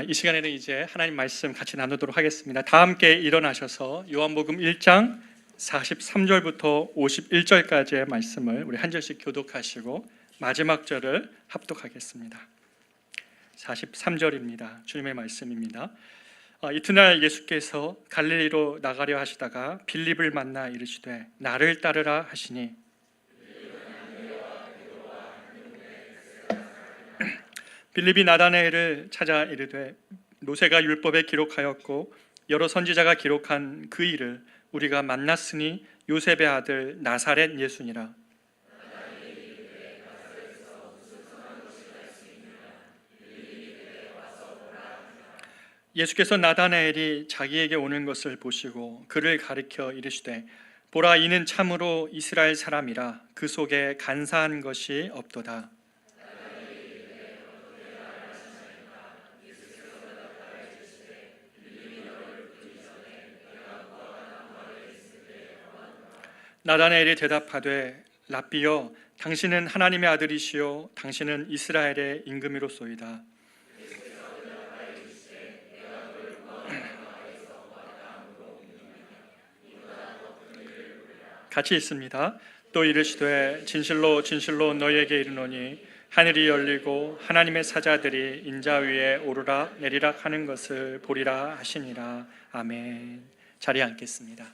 이 시간에는 이제 하나님 말씀 같이 나누도록 하겠습니다. 다 함께 일어나셔서 요한복음 1장 43절부터 51절까지의 말씀을 우리 한 절씩 교독하시고 마지막 절을 합독하겠습니다. 43절입니다. 주님의 말씀입니다. 이튿날 예수께서 갈릴리로 나가려 하시다가 빌립을 만나 이르시되 나를 따르라 하시니 빌립이 나다나엘을 찾아 이르되 모세가 율법에 기록하였고 여러 선지자가 기록한 그 일을 우리가 만났으니 요셉의 아들 나사렛 예수니라. 예수께서 나다나엘이 자기에게 오는 것을 보시고 그를 가리켜 이르시되 보라, 이는 참으로 이스라엘 사람이라 그 속에 간사한 것이 없도다. 나다나엘이 대답하되 랍비여, 당신은 하나님의 아들이시요 당신은 이스라엘의 임금이로소이다. 같이 있습니다. 또 이르시되 진실로 진실로 너희에게 이르노니 하늘이 열리고 하나님의 사자들이 인자 위에 오르락 내리락 하는 것을 보리라 하시니라. 아멘. 자리에 앉겠습니다.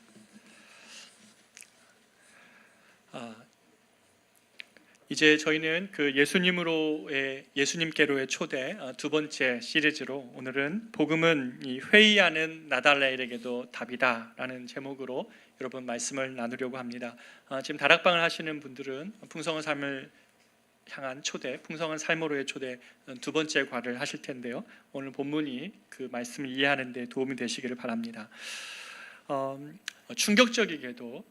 이제 저희는 그 예수님께로의 초대 두 번째 시리즈로 오늘은 복음은 이 회의하는 나다나엘에게도 답이다라는 제목으로 여러분 말씀을 나누려고 합니다. 지금 다락방을 하시는 분들은 풍성한 삶을 향한 초대, 풍성한 삶으로의 초대 두 번째 과를 하실 텐데요. 오늘 본문이 그 말씀을 이해하는 데 도움이 되시기를 바랍니다. 충격적이게도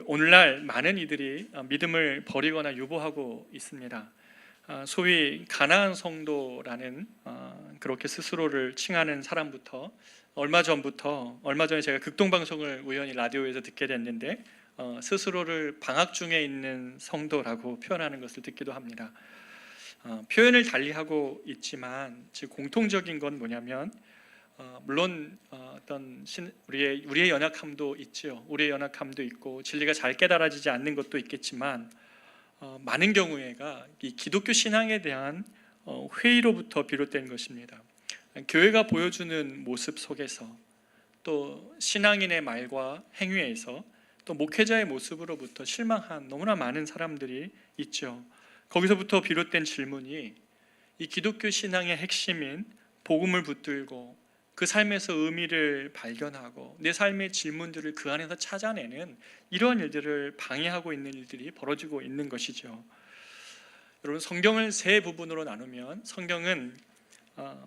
오늘날 많은 이들이 믿음을 버리거나 유보하고 있습니다. 소위 가나안 성도라는 그렇게 스스로를 칭하는 사람부터 얼마 전에 제가 극동방송을 우연히 라디오에서 듣게 됐는데 스스로를 방학 중에 있는 성도라고 표현하는 것을 듣기도 합니다. 표현을 달리하고 있지만 즉 공통적인 건 뭐냐면 물론 어떤 우리의 연약함도 있지요. 우리의 연약함도 있고 진리가 잘 깨달아지지 않는 것도 있겠지만 많은 경우에가 이 기독교 신앙에 대한 회의로부터 비롯된 것입니다. 교회가 보여주는 모습 속에서 또 신앙인의 말과 행위에서 또 목회자의 모습으로부터 실망한 너무나 많은 사람들이 있죠. 거기서부터 비롯된 질문이 이 기독교 신앙의 핵심인 복음을 붙들고 그 삶에서 의미를 발견하고 내 삶의 질문들을 그 안에서 찾아내는 이러한 일들을 방해하고 있는 일들이 벌어지고 있는 것이죠. 여러분, 성경을 세 부분으로 나누면 성경은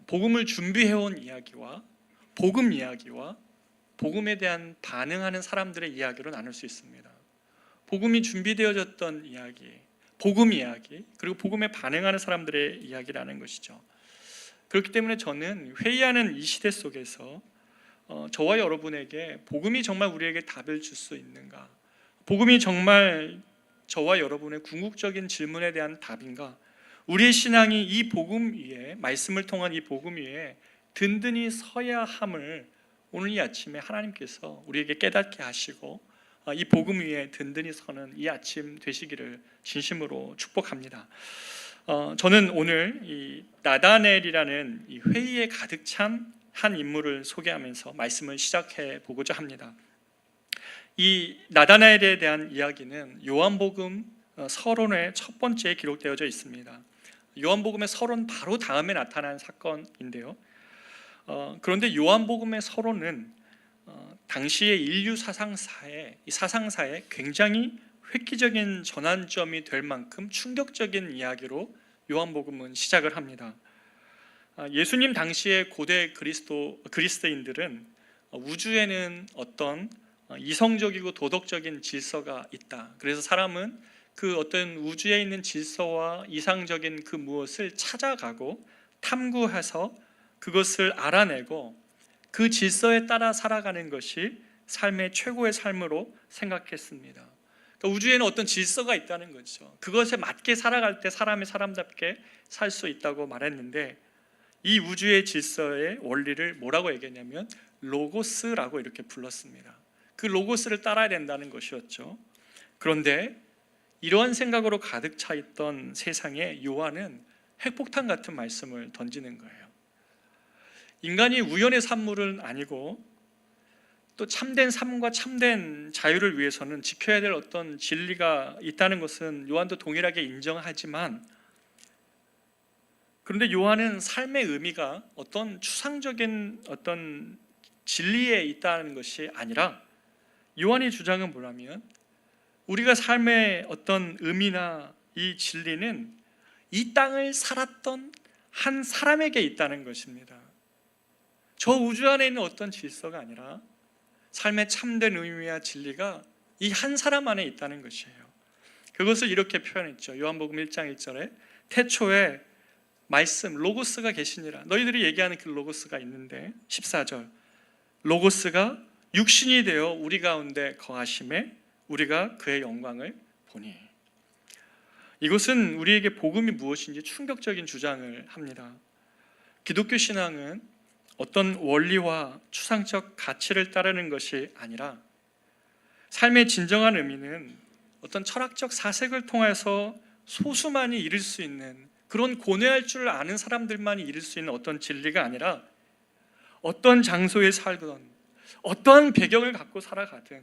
복음을 준비해온 이야기와 복음 이야기와 복음에 대한 반응하는 사람들의 이야기로 나눌 수 있습니다. 복음이 준비되어졌던 이야기, 복음 이야기, 그리고 복음에 반응하는 사람들의 이야기라는 것이죠. 그렇기 때문에 저는 회의하는 이 시대 속에서 저와 여러분에게 복음이 정말 우리에게 답을 줄 수 있는가, 복음이 정말 저와 여러분의 궁극적인 질문에 대한 답인가, 우리의 신앙이 이 복음 위에, 말씀을 통한 이 복음 위에 든든히 서야 함을 오늘 이 아침에 하나님께서 우리에게 깨닫게 하시고 이 복음 위에 든든히 서는 이 아침 되시기를 진심으로 축복합니다. 저는 오늘 이 나다나엘이라는 이 회의에 가득 찬 한 인물을 소개하면서 말씀을 시작해 보고자 합니다. 이 나다나엘에 대한 이야기는 요한복음 서론의 첫 번째에 기록되어져 있습니다. 요한복음의 서론 바로 다음에 나타난 사건인데요. 그런데 요한복음의 서론은 당시의 인류 사상사에 굉장히 획기적인 전환점이 될 만큼 충격적인 이야기로 요한복음은 시작을 합니다. 예수님 당시의 고대 그리스도인들은 우주에는 어떤 이성적이고 도덕적인 질서가 있다. 그래서 사람은 그 어떤 우주에 있는 질서와 이상적인 그 무엇을 찾아가고 탐구해서 그것을 알아내고 그 질서에 따라 살아가는 것이 삶의 최고의 삶으로 생각했습니다. 그러니까 우주에는 어떤 질서가 있다는 거죠. 그것에 맞게 살아갈 때 사람이 사람답게 살 수 있다고 말했는데 이 우주의 질서의 원리를 뭐라고 얘기했냐면 로고스라고 이렇게 불렀습니다. 그 로고스를 따라야 된다는 것이었죠. 그런데 이러한 생각으로 가득 차 있던 세상에 요한은 핵폭탄 같은 말씀을 던지는 거예요. 인간이 우연의 산물은 아니고 또 참된 삶과 참된 자유를 위해서는 지켜야 될 어떤 진리가 있다는 것은 요한도 동일하게 인정하지만, 그런데 요한은 삶의 의미가 어떤 추상적인 어떤 진리에 있다는 것이 아니라, 요한의 주장은 뭐냐면 우리가 삶의 어떤 의미나 이 진리는 이 땅을 살았던 한 사람에게 있다는 것입니다. 저 우주 안에 있는 어떤 질서가 아니라 삶의 참된 의미와 진리가 이 한 사람 안에 있다는 것이에요. 그것을 이렇게 표현했죠. 요한복음 1장 1절에 태초에 말씀 로고스가 계시니라. 너희들이 얘기하는 그 로고스가 있는데 14절 로고스가 육신이 되어 우리 가운데 거하심에 우리가 그의 영광을 보니. 이것은 우리에게 복음이 무엇인지 충격적인 주장을 합니다. 기독교 신앙은 어떤 원리와 추상적 가치를 따르는 것이 아니라 삶의 진정한 의미는 어떤 철학적 사색을 통해서 소수만이 이룰 수 있는, 그런 고뇌할 줄 아는 사람들만이 이룰 수 있는 어떤 진리가 아니라 어떤 장소에 살든 어떤 배경을 갖고 살아가든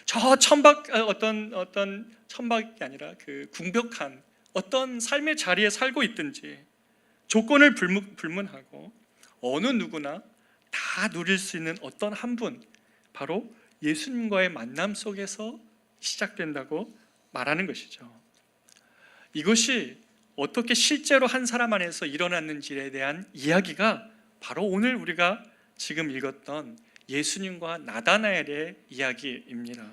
저 어떤 천박이 아니라 그 궁벽한 어떤 삶의 자리에 살고 있든지 조건을 불문하고 어느 누구나 다 누릴 수 있는 어떤 한 분, 바로 예수님과의 만남 속에서 시작된다고 말하는 것이죠. 이것이 어떻게 실제로 한 사람 안에서 일어났는지에 대한 이야기가 바로 오늘 우리가 지금 읽었던 예수님과 나다나엘의 이야기입니다.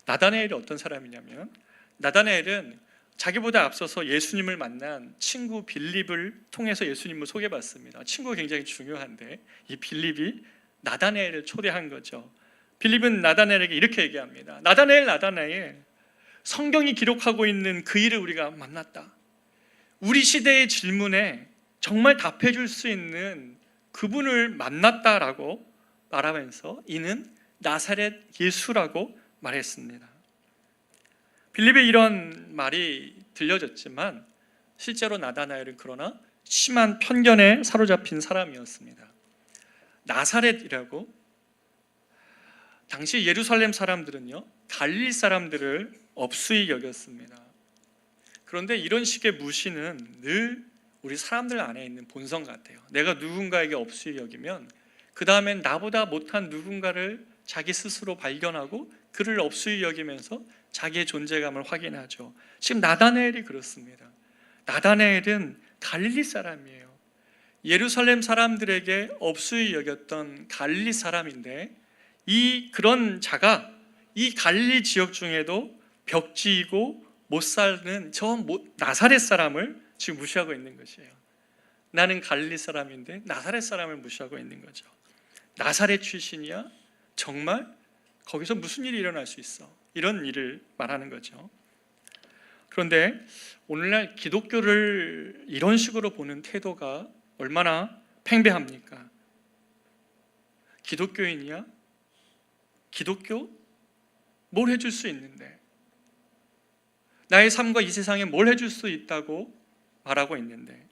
나다나엘이 어떤 사람이냐면, 나다나엘은 자기보다 앞서서 예수님을 만난 친구 빌립을 통해서 예수님을 소개받습니다. 친구가 굉장히 중요한데 이 빌립이 나다나엘을 초대한 거죠. 빌립은 나다나엘에게 이렇게 얘기합니다. 나다나엘, 나다나엘, 성경이 기록하고 있는 그 일을 우리가 만났다. 우리 시대의 질문에 정말 답해 줄 수 있는 그분을 만났다라고 말하면서 이는 나사렛 예수라고 말했습니다. 빌립의 이런 말이 들려졌지만 실제로 나다나엘은 그러나 심한 편견에 사로잡힌 사람이었습니다. 나사렛이라고, 당시 예루살렘 사람들은요 갈릴리 사람들을 업수히 여겼습니다. 그런데 이런 식의 무시는 늘 우리 사람들 안에 있는 본성 같아요. 내가 누군가에게 업수히 여기면 그 다음엔 나보다 못한 누군가를 자기 스스로 발견하고 그를 업수히 여기면서 자기의 존재감을 확인하죠. 지금 나다나엘이 그렇습니다. 나다나엘은 갈릴리 사람이에요. 예루살렘 사람들에게 업수히 여겼던 갈릴리 사람인데, 그런 자가 이 갈릴리 지역 중에도 벽지이고 못 사는 저 나사렛 사람을 지금 무시하고 있는 것이에요. 나는 갈릴리 사람인데 나사렛 사람을 무시하고 있는 거죠. 나사렛 출신이야? 정말? 거기서 무슨 일이 일어날 수 있어? 이런 일을 말하는 거죠. 그런데 오늘날 기독교를 이런 식으로 보는 태도가 얼마나 팽배합니까? 기독교인이야? 기독교? 뭘 해줄 수 있는데? 나의 삶과 이 세상에 뭘 해줄 수 있다고 말하고 있는데,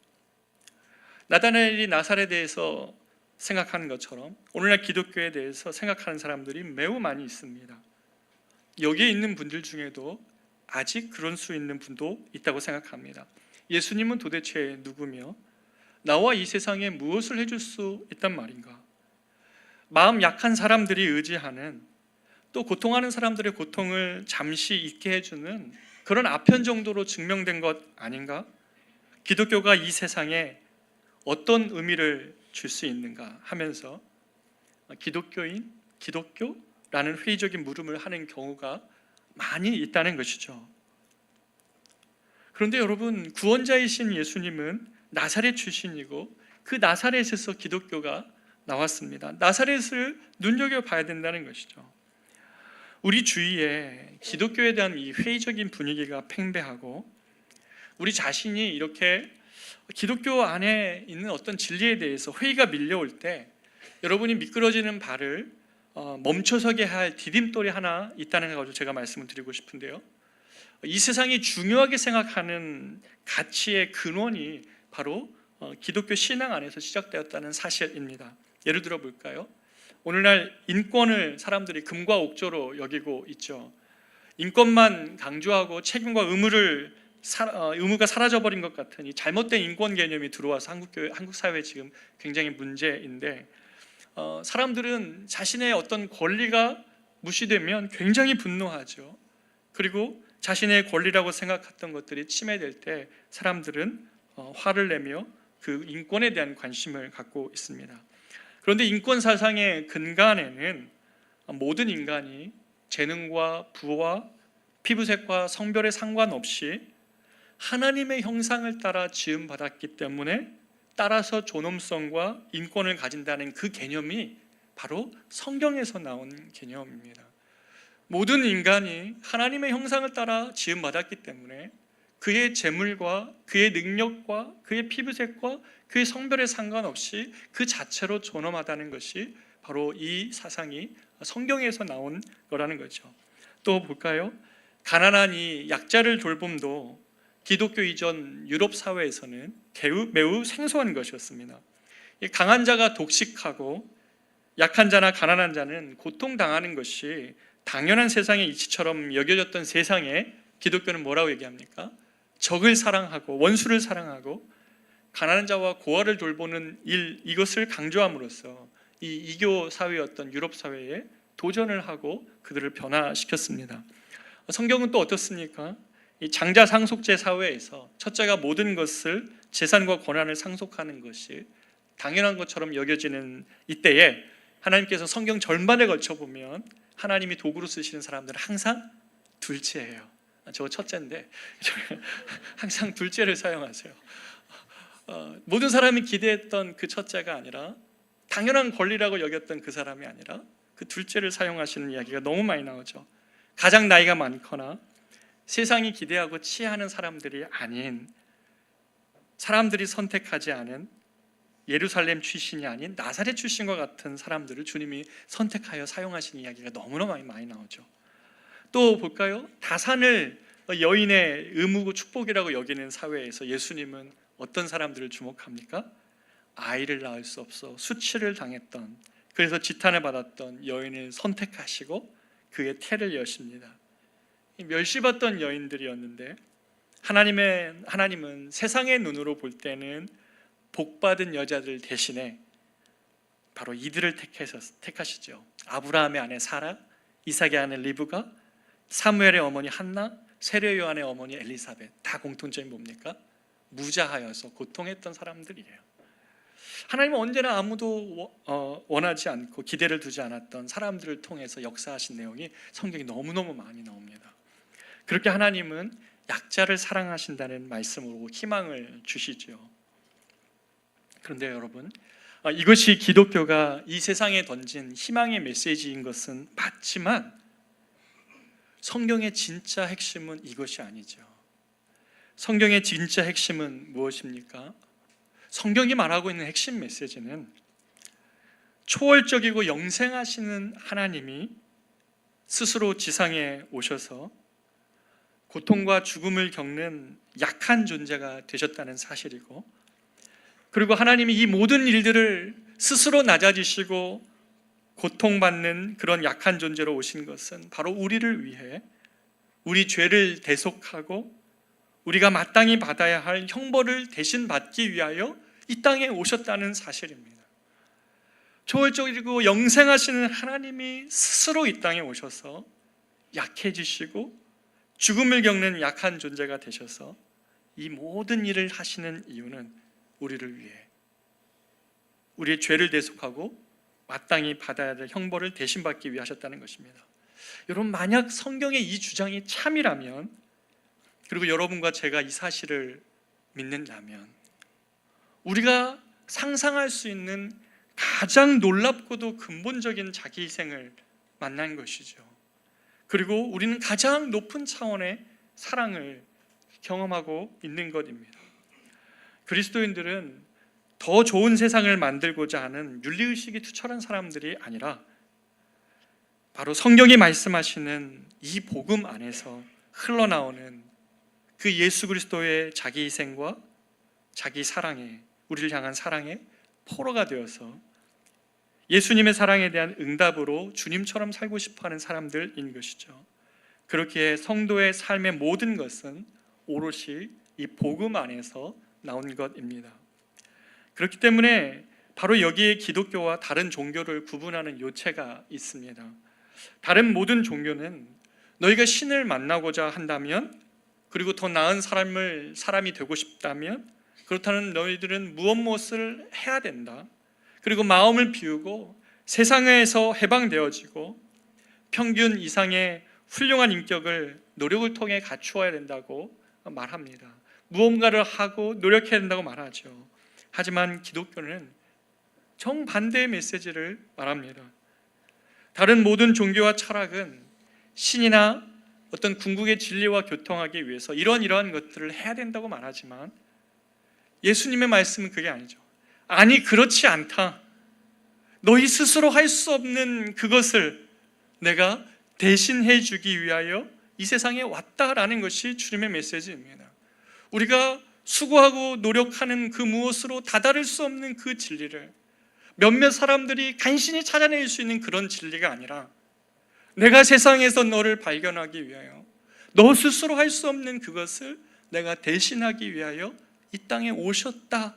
나다나엘이 나사렛에 대해서 생각하는 것처럼 오늘날 기독교에 대해서 생각하는 사람들이 매우 많이 있습니다. 여기에 있는 분들 중에도 아직 그런 수 있는 분도 있다고 생각합니다. 예수님은 도대체 누구며 나와 이 세상에 무엇을 해줄 수 있단 말인가? 마음 약한 사람들이 의지하는, 또 고통하는 사람들의 고통을 잠시 잊게 해주는 그런 아편 정도로 증명된 것 아닌가? 기독교가 이 세상에 어떤 의미를 줄 수 있는가 하면서 기독교인, 기독교라는 회의적인 물음을 하는 경우가 많이 있다는 것이죠. 그런데 여러분, 구원자이신 예수님은 나사렛 출신이고 그 나사렛에서 기독교가 나왔습니다. 나사렛을 눈여겨봐야 된다는 것이죠. 우리 주위에 기독교에 대한 이 회의적인 분위기가 팽배하고 우리 자신이 이렇게 기독교 안에 있는 어떤 진리에 대해서 회의가 밀려올 때 여러분이 미끄러지는 발을 멈춰서게 할 디딤돌이 하나 있다는 걸 가지고 제가 말씀을 드리고 싶은데요. 이 세상이 중요하게 생각하는 가치의 근원이 바로 기독교 신앙 안에서 시작되었다는 사실입니다. 예를 들어 볼까요? 오늘날 인권을 사람들이 금과 옥조로 여기고 있죠. 인권만 강조하고 책임과 의무가 사라져버린 것 같은 이 잘못된 인권 개념이 들어와서 한국 사회에 지금 굉장히 문제인데, 사람들은 자신의 어떤 권리가 무시되면 굉장히 분노하죠. 그리고 자신의 권리라고 생각했던 것들이 침해될 때 사람들은 화를 내며 그 인권에 대한 관심을 갖고 있습니다. 그런데 인권 사상의 근간에는 모든 인간이 재능과 부와 피부색과 성별에 상관없이 하나님의 형상을 따라 지음받았기 때문에 따라서 존엄성과 인권을 가진다는 그 개념이 바로 성경에서 나온 개념입니다. 모든 인간이 하나님의 형상을 따라 지음받았기 때문에 그의 재물과 그의 능력과 그의 피부색과 그의 성별에 상관없이 그 자체로 존엄하다는 것이 바로 이 사상이 성경에서 나온 거라는 거죠. 또 볼까요? 가난한 이 약자를 돌봄도 기독교 이전 유럽 사회에서는 매우 생소한 것이었습니다. 강한 자가 독식하고 약한 자나 가난한 자는 고통당하는 것이 당연한 세상의 이치처럼 여겨졌던 세상에 기독교는 뭐라고 얘기합니까? 적을 사랑하고 원수를 사랑하고 가난한 자와 고아를 돌보는 일, 이것을 강조함으로써 이 이교 사회였던 유럽 사회에 도전을 하고 그들을 변화시켰습니다. 성경은 또 어떻습니까? 이 장자 상속제 사회에서 첫째가 모든 것을 재산과 권한을 상속하는 것이 당연한 것처럼 여겨지는 이때에 하나님께서 성경 전반에 걸쳐 보면 하나님이 도구로 쓰시는 사람들은 항상 둘째예요. 저 첫째인데 항상 둘째를 사용하세요. 모든 사람이 기대했던 그 첫째가 아니라 당연한 권리라고 여겼던 그 사람이 아니라 그 둘째를 사용하시는 이야기가 너무 많이 나오죠. 가장 나이가 많거나 세상이 기대하고 치하는 사람들이 아닌, 사람들이 선택하지 않은 예루살렘 출신이 아닌 나사렛 출신과 같은 사람들을 주님이 선택하여 사용하신 이야기가 너무나 많이 나오죠. 또 볼까요? 다산을 여인의 의무고 축복이라고 여기는 사회에서 예수님은 어떤 사람들을 주목합니까? 아이를 낳을 수 없어 수치를 당했던, 그래서 지탄을 받았던 여인을 선택하시고 그의 태를 여십니다. 멸시받던 여인들이었는데 하나님은 세상의 눈으로 볼 때는 복받은 여자들 대신에 바로 이들을 택하시죠. 아브라함의 아내 사라, 이삭의 아내 리브가, 사무엘의 어머니 한나, 세례 요한의 어머니 엘리사벳, 다 공통점이 뭡니까? 무자하여서 고통했던 사람들이에요. 하나님은 언제나 아무도 원하지 않고 기대를 두지 않았던 사람들을 통해서 역사하신 내용이 성경에 너무너무 많이 나옵니다. 그렇게 하나님은 약자를 사랑하신다는 말씀으로 희망을 주시죠. 그런데 여러분, 이것이 기독교가 이 세상에 던진 희망의 메시지인 것은 맞지만 성경의 진짜 핵심은 이것이 아니죠. 성경의 진짜 핵심은 무엇입니까? 성경이 말하고 있는 핵심 메시지는 초월적이고 영생하시는 하나님이 스스로 지상에 오셔서 고통과 죽음을 겪는 약한 존재가 되셨다는 사실이고, 그리고 하나님이 이 모든 일들을 스스로 낮아지시고 고통받는 그런 약한 존재로 오신 것은 바로 우리를 위해, 우리 죄를 대속하고 우리가 마땅히 받아야 할 형벌을 대신 받기 위하여 이 땅에 오셨다는 사실입니다. 초월적이고 영생하시는 하나님이 스스로 이 땅에 오셔서 약해지시고 죽음을 겪는 약한 존재가 되셔서 이 모든 일을 하시는 이유는 우리를 위해, 우리의 죄를 대속하고 마땅히 받아야 될 형벌을 대신 받기 위해 하셨다는 것입니다. 여러분, 만약 성경의 이 주장이 참이라면, 그리고 여러분과 제가 이 사실을 믿는다면, 우리가 상상할 수 있는 가장 놀랍고도 근본적인 자기 희생을 만난 것이죠. 그리고 우리는 가장 높은 차원의 사랑을 경험하고 있는 것입니다. 그리스도인들은 더 좋은 세상을 만들고자 하는 윤리의식이 투철한 사람들이 아니라 바로 성경이 말씀하시는 이 복음 안에서 흘러나오는 그 예수 그리스도의 자기 희생과 자기 사랑에, 우리를 향한 사랑의 포로가 되어서 예수님의 사랑에 대한 응답으로 주님처럼 살고 싶어하는 사람들인 것이죠. 그렇기에 성도의 삶의 모든 것은 오롯이 이 복음 안에서 나온 것입니다. 그렇기 때문에 바로 여기에 기독교와 다른 종교를 구분하는 요체가 있습니다. 다른 모든 종교는 너희가 신을 만나고자 한다면, 그리고 더 나은 사람이 되고 싶다면, 그렇다면 너희들은 무엇을 해야 된다. 그리고 마음을 비우고 세상에서 해방되어지고 평균 이상의 훌륭한 인격을 노력을 통해 갖추어야 된다고 말합니다. 무언가를 하고 노력해야 된다고 말하죠. 하지만 기독교는 정반대의 메시지를 말합니다. 다른 모든 종교와 철학은 신이나 어떤 궁극의 진리와 교통하기 위해서 이러한 것들을 해야 된다고 말하지만 예수님의 말씀은 그게 아니죠. 아니, 그렇지 않다. 너희 스스로 할 수 없는 그것을 내가 대신해 주기 위하여 이 세상에 왔다라는 것이 주님의 메시지입니다. 우리가 수고하고 노력하는 그 무엇으로 다다를 수 없는 그 진리를 몇몇 사람들이 간신히 찾아낼 수 있는 그런 진리가 아니라 내가 세상에서 너를 발견하기 위하여 너 스스로 할 수 없는 그것을 내가 대신하기 위하여 이 땅에 오셨다.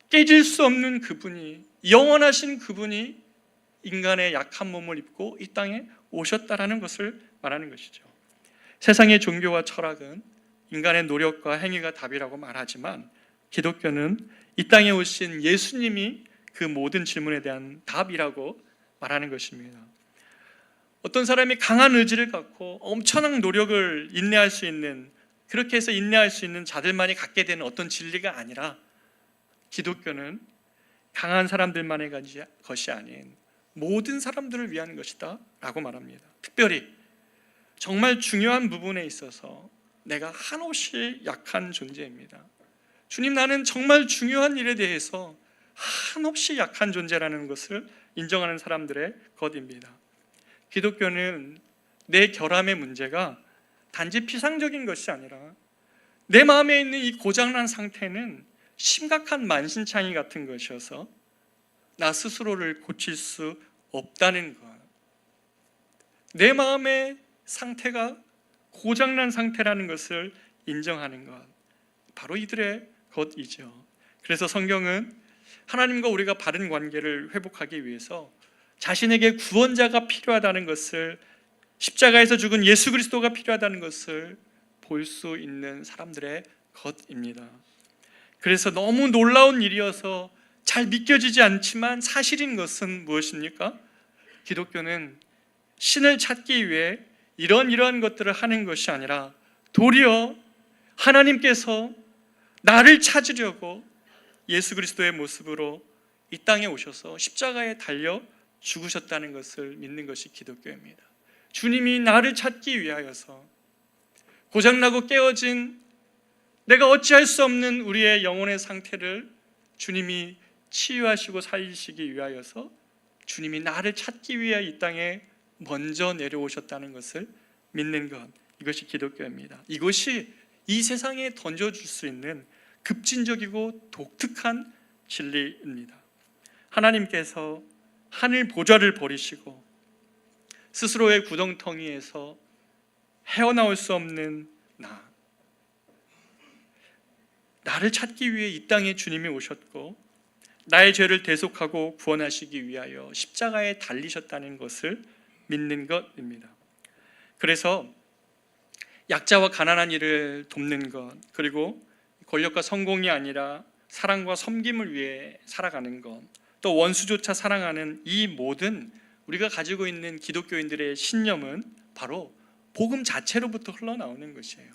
깨질 수 없는 그분이, 영원하신 그분이 인간의 약한 몸을 입고 이 땅에 오셨다라는 것을 말하는 것이죠. 세상의 종교와 철학은 인간의 노력과 행위가 답이라고 말하지만 기독교는 이 땅에 오신 예수님이 그 모든 질문에 대한 답이라고 말하는 것입니다. 어떤 사람이 강한 의지를 갖고 엄청난 노력을 인내할 수 있는, 그렇게 해서 인내할 수 있는 자들만이 갖게 되는 어떤 진리가 아니라 기독교는 강한 사람들만의 것이 아닌 모든 사람들을 위한 것이다 라고 말합니다. 특별히 정말 중요한 부분에 있어서 내가 한없이 약한 존재입니다. 주님, 나는 정말 중요한 일에 대해서 한없이 약한 존재라는 것을 인정하는 사람들의 것입니다. 기독교는 내 결함의 문제가 단지 피상적인 것이 아니라 내 마음에 있는 이 고장난 상태는 심각한 만신창이 같은 것이어서 나 스스로를 고칠 수 없다는 것, 내 마음의 상태가 고장난 상태라는 것을 인정하는 것, 바로 이들의 것이죠. 그래서 성경은 하나님과 우리가 바른 관계를 회복하기 위해서 자신에게 구원자가 필요하다는 것을, 십자가에서 죽은 예수 그리스도가 필요하다는 것을 볼 수 있는 사람들의 것입니다. 그래서 너무 놀라운 일이어서 잘 믿겨지지 않지만 사실인 것은 무엇입니까? 기독교는 신을 찾기 위해 이러한 것들을 하는 것이 아니라 도리어 하나님께서 나를 찾으려고 예수 그리스도의 모습으로 이 땅에 오셔서 십자가에 달려 죽으셨다는 것을 믿는 것이 기독교입니다. 주님이 나를 찾기 위하여서 고장나고 깨어진 내가 어찌할 수 없는 우리의 영혼의 상태를 주님이 치유하시고 살리시기 위하여서 주님이 나를 찾기 위해 이 땅에 먼저 내려오셨다는 것을 믿는 것, 이것이 기독교입니다. 이것이 이 세상에 던져줄 수 있는 급진적이고 독특한 진리입니다. 하나님께서 하늘 보좌를 버리시고 스스로의 구덩텅이에서 헤어나올 수 없는 나를 찾기 위해 이 땅에 주님이 오셨고 나의 죄를 대속하고 구원하시기 위하여 십자가에 달리셨다는 것을 믿는 것입니다. 그래서 약자와 가난한 이를 돕는 것, 그리고 권력과 성공이 아니라 사랑과 섬김을 위해 살아가는 것, 또 원수조차 사랑하는 이 모든 우리가 가지고 있는 기독교인들의 신념은 바로 복음 자체로부터 흘러나오는 것이에요.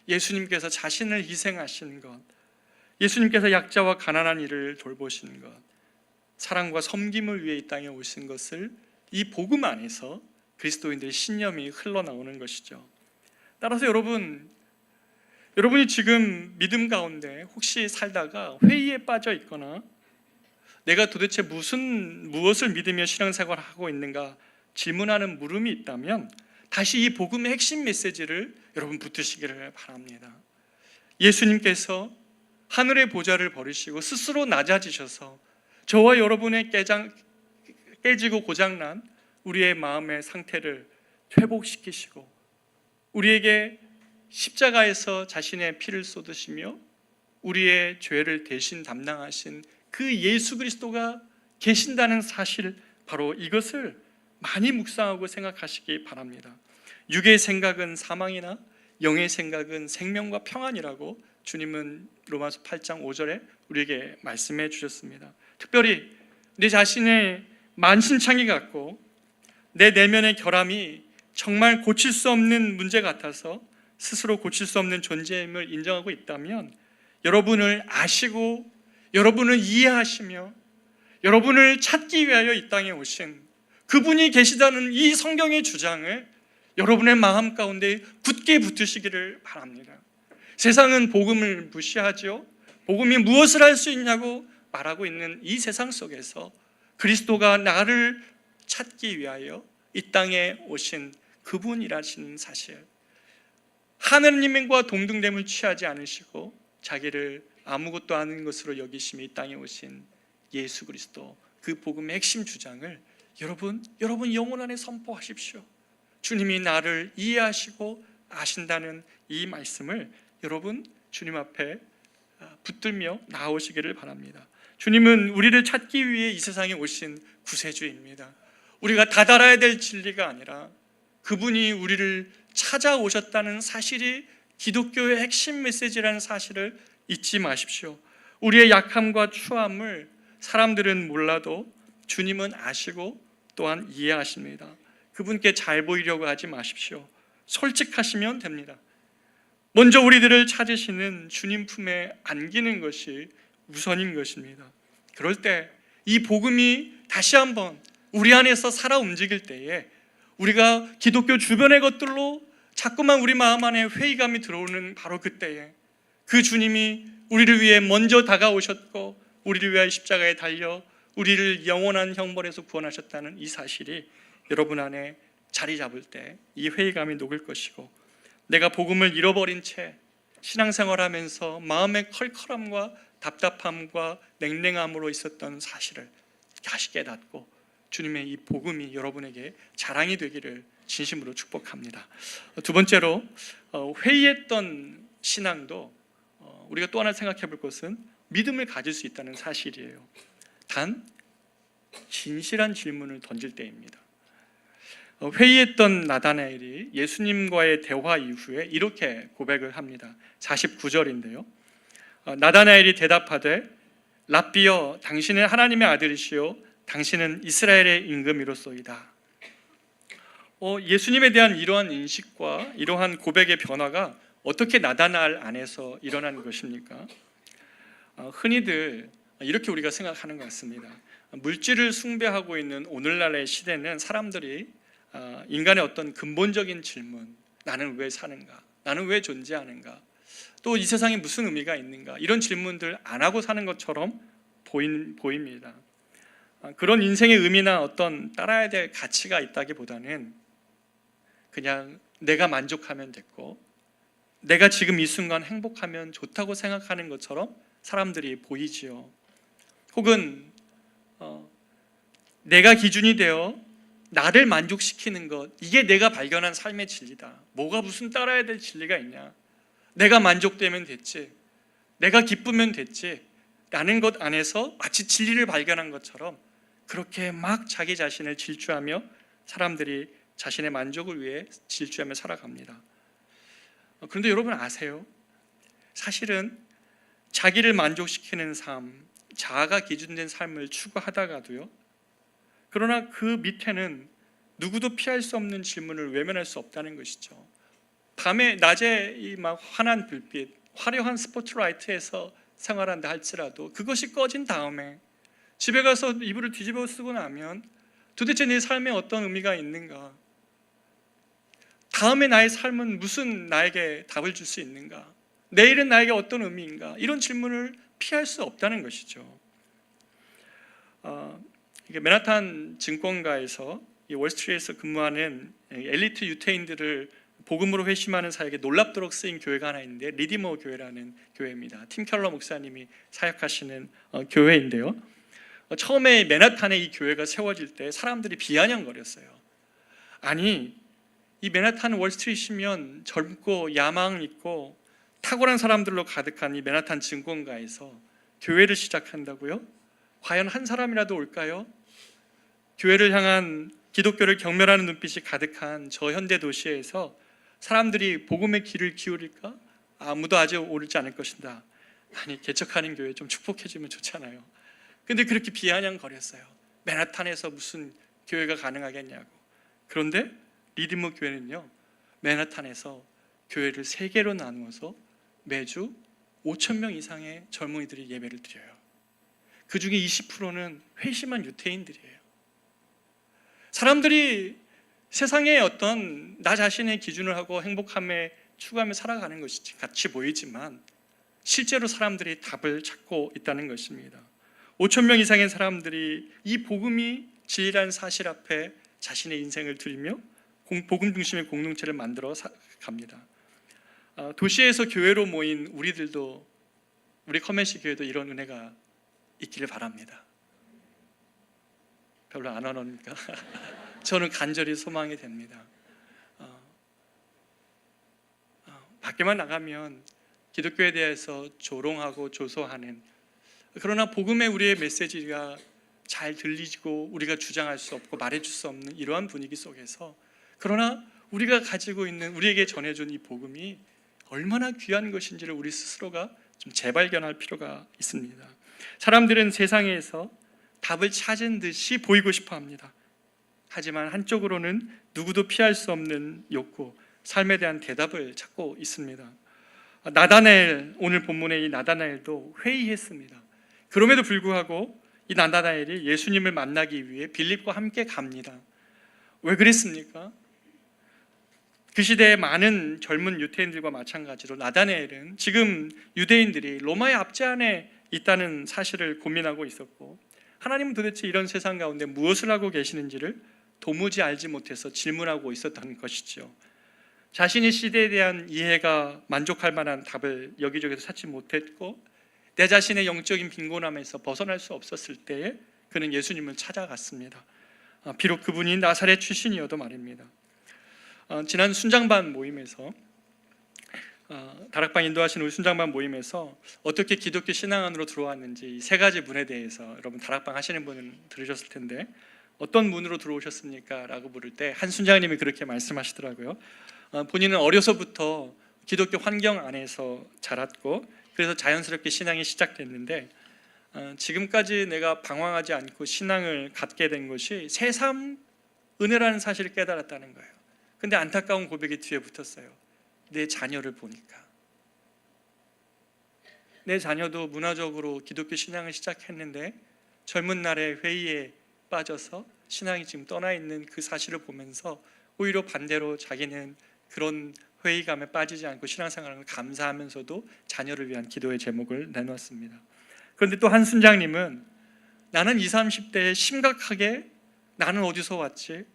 예수님께서 자신을 희생하신 것, 예수님께서 약자와 가난한 이를 돌보시는 것, 사랑과 섬김을 위해 이 땅에 오신 것을 이 복음 안에서 그리스도인들의 신념이 흘러나오는 것이죠. 따라서 여러분, 여러분이 지금 믿음 가운데 혹시 살다가 회의에 빠져 있거나 내가 도대체 무엇을 믿으며 신앙생활을 하고 있는가 질문하는 물음이 있다면 다시 이 복음의 핵심 메시지를 여러분 붙드시기를 바랍니다. 예수님께서 하늘의 보좌를 버리시고 스스로 낮아지셔서 저와 여러분의 깨지고 고장난 우리의 마음의 상태를 회복시키시고 우리에게 십자가에서 자신의 피를 쏟으시며 우리의 죄를 대신 담당하신 그 예수 그리스도가 계신다는 사실, 바로 이것을 많이 묵상하고 생각하시기 바랍니다. 육의 생각은 사망이나 영의 생각은 생명과 평안이라고 주님은 로마서 8장 5절에 우리에게 말씀해 주셨습니다. 특별히 내 자신의 만신창이 같고 내 내면의 결함이 정말 고칠 수 없는 문제 같아서 스스로 고칠 수 없는 존재임을 인정하고 있다면 여러분을 아시고 여러분을 이해하시며 여러분을 찾기 위하여 이 땅에 오신 그분이 계시다는 이 성경의 주장을 여러분의 마음 가운데 굳게 붙으시기를 바랍니다. 세상은 복음을 무시하죠. 복음이 무엇을 할 수 있냐고 말하고 있는 이 세상 속에서 그리스도가 나를 찾기 위하여 이 땅에 오신 그분이라는 사실, 하느님과 동등됨을 취하지 않으시고 자기를 아무것도 아닌 것으로 여기시며 이 땅에 오신 예수 그리스도, 그 복음의 핵심 주장을 여러분 영혼 안에 선포하십시오. 주님이 나를 이해하시고 아신다는 이 말씀을 여러분 주님 앞에 붙들며 나오시기를 바랍니다. 주님은 우리를 찾기 위해 이 세상에 오신 구세주입니다. 우리가 다달아야 될 진리가 아니라 그분이 우리를 찾아오셨다는 사실이 기독교의 핵심 메시지라는 사실을 잊지 마십시오. 우리의 약함과 추함을 사람들은 몰라도 주님은 아시고 또한 이해하십니다. 그분께 잘 보이려고 하지 마십시오. 솔직하시면 됩니다. 먼저 우리들을 찾으시는 주님 품에 안기는 것이 우선인 것입니다. 그럴 때 이 복음이 다시 한번 우리 안에서 살아 움직일 때에 우리가 기독교 주변의 것들로 자꾸만 우리 마음 안에 회의감이 들어오는 바로 그때에 그 주님이 우리를 위해 먼저 다가오셨고 우리를 위하여 십자가에 달려 우리를 영원한 형벌에서 구원하셨다는 이 사실이 여러분 안에 자리 잡을 때 이 회의감이 녹을 것이고, 내가 복음을 잃어버린 채 신앙생활하면서 마음의 컬컬함과 답답함과 냉랭함으로 있었던 사실을 다시 깨닫고 주님의 이 복음이 여러분에게 자랑이 되기를 진심으로 축복합니다. 두 번째로 회의했던 신앙도 우리가 또 하나 생각해 볼 것은 믿음을 가질 수 있다는 사실이에요. 단 진실한 질문을 던질 때입니다. 회의했던 나다나엘이 예수님과의 대화 이후에 이렇게 고백을 합니다. 49절인데요. 나다나엘이 대답하되 랍비여, 당신은 하나님의 아들이시요 당신은 이스라엘의 임금이로소이다. 예수님에 대한 이러한 인식과 이러한 고백의 변화가 어떻게 나다나엘 안에서 일어나는 것입니까? 흔히들 이렇게 우리가 생각하는 것 같습니다. 물질을 숭배하고 있는 오늘날의 시대는 사람들이 인간의 어떤 근본적인 질문, 나는 왜 사는가? 나는 왜 존재하는가? 또 이 세상에 무슨 의미가 있는가? 이런 질문들 안 하고 사는 것처럼 보입니다. 그런 인생의 의미나 어떤 따라야 될 가치가 있다기보다는 그냥 내가 만족하면 됐고 내가 지금 이 순간 행복하면 좋다고 생각하는 것처럼 사람들이 보이지요. 혹은 내가 기준이 되어 나를 만족시키는 것, 이게 내가 발견한 삶의 진리다. 뭐가 무슨 따라야 될 진리가 있냐? 내가 만족되면 됐지, 내가 기쁘면 됐지 라는 것 안에서 마치 진리를 발견한 것처럼 그렇게 막 자기 자신을 질주하며 사람들이 자신의 만족을 위해 질주하며 살아갑니다. 그런데 여러분 아세요? 사실은 자기를 만족시키는 삶, 자아가 기준된 삶을 추구하다가도요, 그러나 그 밑에는 누구도 피할 수 없는 질문을 외면할 수 없다는 것이죠. 낮에 이 막 환한 불빛, 화려한 스포트라이트에서 생활한다 할지라도 그것이 꺼진 다음에 집에 가서 이불을 뒤집어 쓰고 나면 도대체 내 삶에 어떤 의미가 있는가? 다음에 나의 삶은 무슨 나에게 답을 줄 수 있는가? 내일은 나에게 어떤 의미인가? 이런 질문을 피할 수 없다는 것이죠. 맨하탄 증권가에서 월스트리트에서 근무하는 엘리트 유태인들을 복음으로 회심하는 사역에 놀랍도록 쓰인 교회가 하나 있는데 리디머 교회라는 교회입니다. 팀 켈러 목사님이 사역하시는 교회인데요. 처음에 맨하탄에 이 교회가 세워질 때 사람들이 비아냥거렸어요. 아니, 이 맨하탄 월스트리트면 젊고 야망 있고 탁월한 사람들로 가득한 이 맨하탄 증권가에서 교회를 시작한다고요? 과연 한 사람이라도 올까요? 교회를 향한 기독교를 경멸하는 눈빛이 가득한 저 현대 도시에서 사람들이 복음의 귀를 기울일까? 아무도 아직 오르지 않을 것이다. 아니, 개척하는 교회 좀 축복해주면 좋잖아요. 근데 그렇게 비아냥거렸어요. 맨하탄에서 무슨 교회가 가능하겠냐고. 그런데 리디머 교회는요, 맨하탄에서 교회를 3개로 나누어서 매주 5,000명 이상의 젊은이들이 예배를 드려요. 그 중에 20%는 회심한 유태인들이에요. 사람들이 세상에 어떤 나 자신의 기준을 하고 행복함에 추구하며 살아가는 것이 같이 보이지만 실제로 사람들이 답을 찾고 있다는 것입니다. 5,000명 이상의 사람들이 이 복음이 진리라는 사실 앞에 자신의 인생을 드리며 복음 중심의 공동체를 만들어 갑니다. 도시에서 교회로 모인 우리들도, 우리 커맨시 교회도 이런 은혜가 있기를 바랍니다. 별로 안 원합니까? 저는 간절히 소망이 됩니다. 밖에만 나가면 기독교에 대해서 조롱하고 조소하는, 그러나 복음의 우리의 메시지가 잘 들리고 우리가 주장할 수 없고 말해줄 수 없는 이러한 분위기 속에서, 그러나 우리가 가지고 있는, 우리에게 전해준 이 복음이 얼마나 귀한 것인지를 우리 스스로가 좀 재발견할 필요가 있습니다. 사람들은 세상에서 답을 찾은 듯이 보이고 싶어 합니다. 하지만 한쪽으로는 누구도 피할 수 없는 욕구, 삶에 대한 대답을 찾고 있습니다. 나다나엘, 오늘 본문의 이 나다나엘도 회의했습니다. 그럼에도 불구하고 이 나다나엘이 예수님을 만나기 위해 빌립과 함께 갑니다. 왜 그랬습니까? 그 시대의 많은 젊은 유대인들과 마찬가지로 나다나엘은 지금 유대인들이 로마의 압제 안에 있다는 사실을 고민하고 있었고, 하나님은 도대체 이런 세상 가운데 무엇을 하고 계시는지를 도무지 알지 못해서 질문하고 있었던 것이죠. 자신의 시대에 대한 이해가 만족할 만한 답을 여기저기서 찾지 못했고, 내 자신의 영적인 빈곤함에서 벗어날 수 없었을 때에 그는 예수님을 찾아갔습니다. 비록 그분이 나사렛 출신이어도 말입니다. 지난 순장반 모임에서, 다락방 인도하시는 우리 순장반 모임에서 어떻게 기독교 신앙 안으로 들어왔는지 3가지 문에 대해서, 여러분 다락방 하시는 분은 들으셨을 텐데 어떤 문으로 들어오셨습니까? 라고 물을 때 한 순장님이 그렇게 말씀하시더라고요. 본인은 어려서부터 기독교 환경 안에서 자랐고, 그래서 자연스럽게 신앙이 시작됐는데, 지금까지 내가 방황하지 않고 신앙을 갖게 된 것이 새삼 은혜라는 사실을 깨달았다는 거예요. 근데 안타까운 고백이 뒤에 붙었어요. 내 자녀를 보니까, 내 자녀도 문화적으로 기독교 신앙을 시작했는데 젊은 날에 회의에 빠져서 신앙이 지금 떠나 있는 그 사실을 보면서 오히려 반대로 자기는 그런 회의감에 빠지지 않고 신앙생활을 감사하면서도 자녀를 위한 기도의 제목을 내놓았습니다. 그런데 또 한 순장님은 나는 20, 30대에 심각하게 나는 어디서 왔지?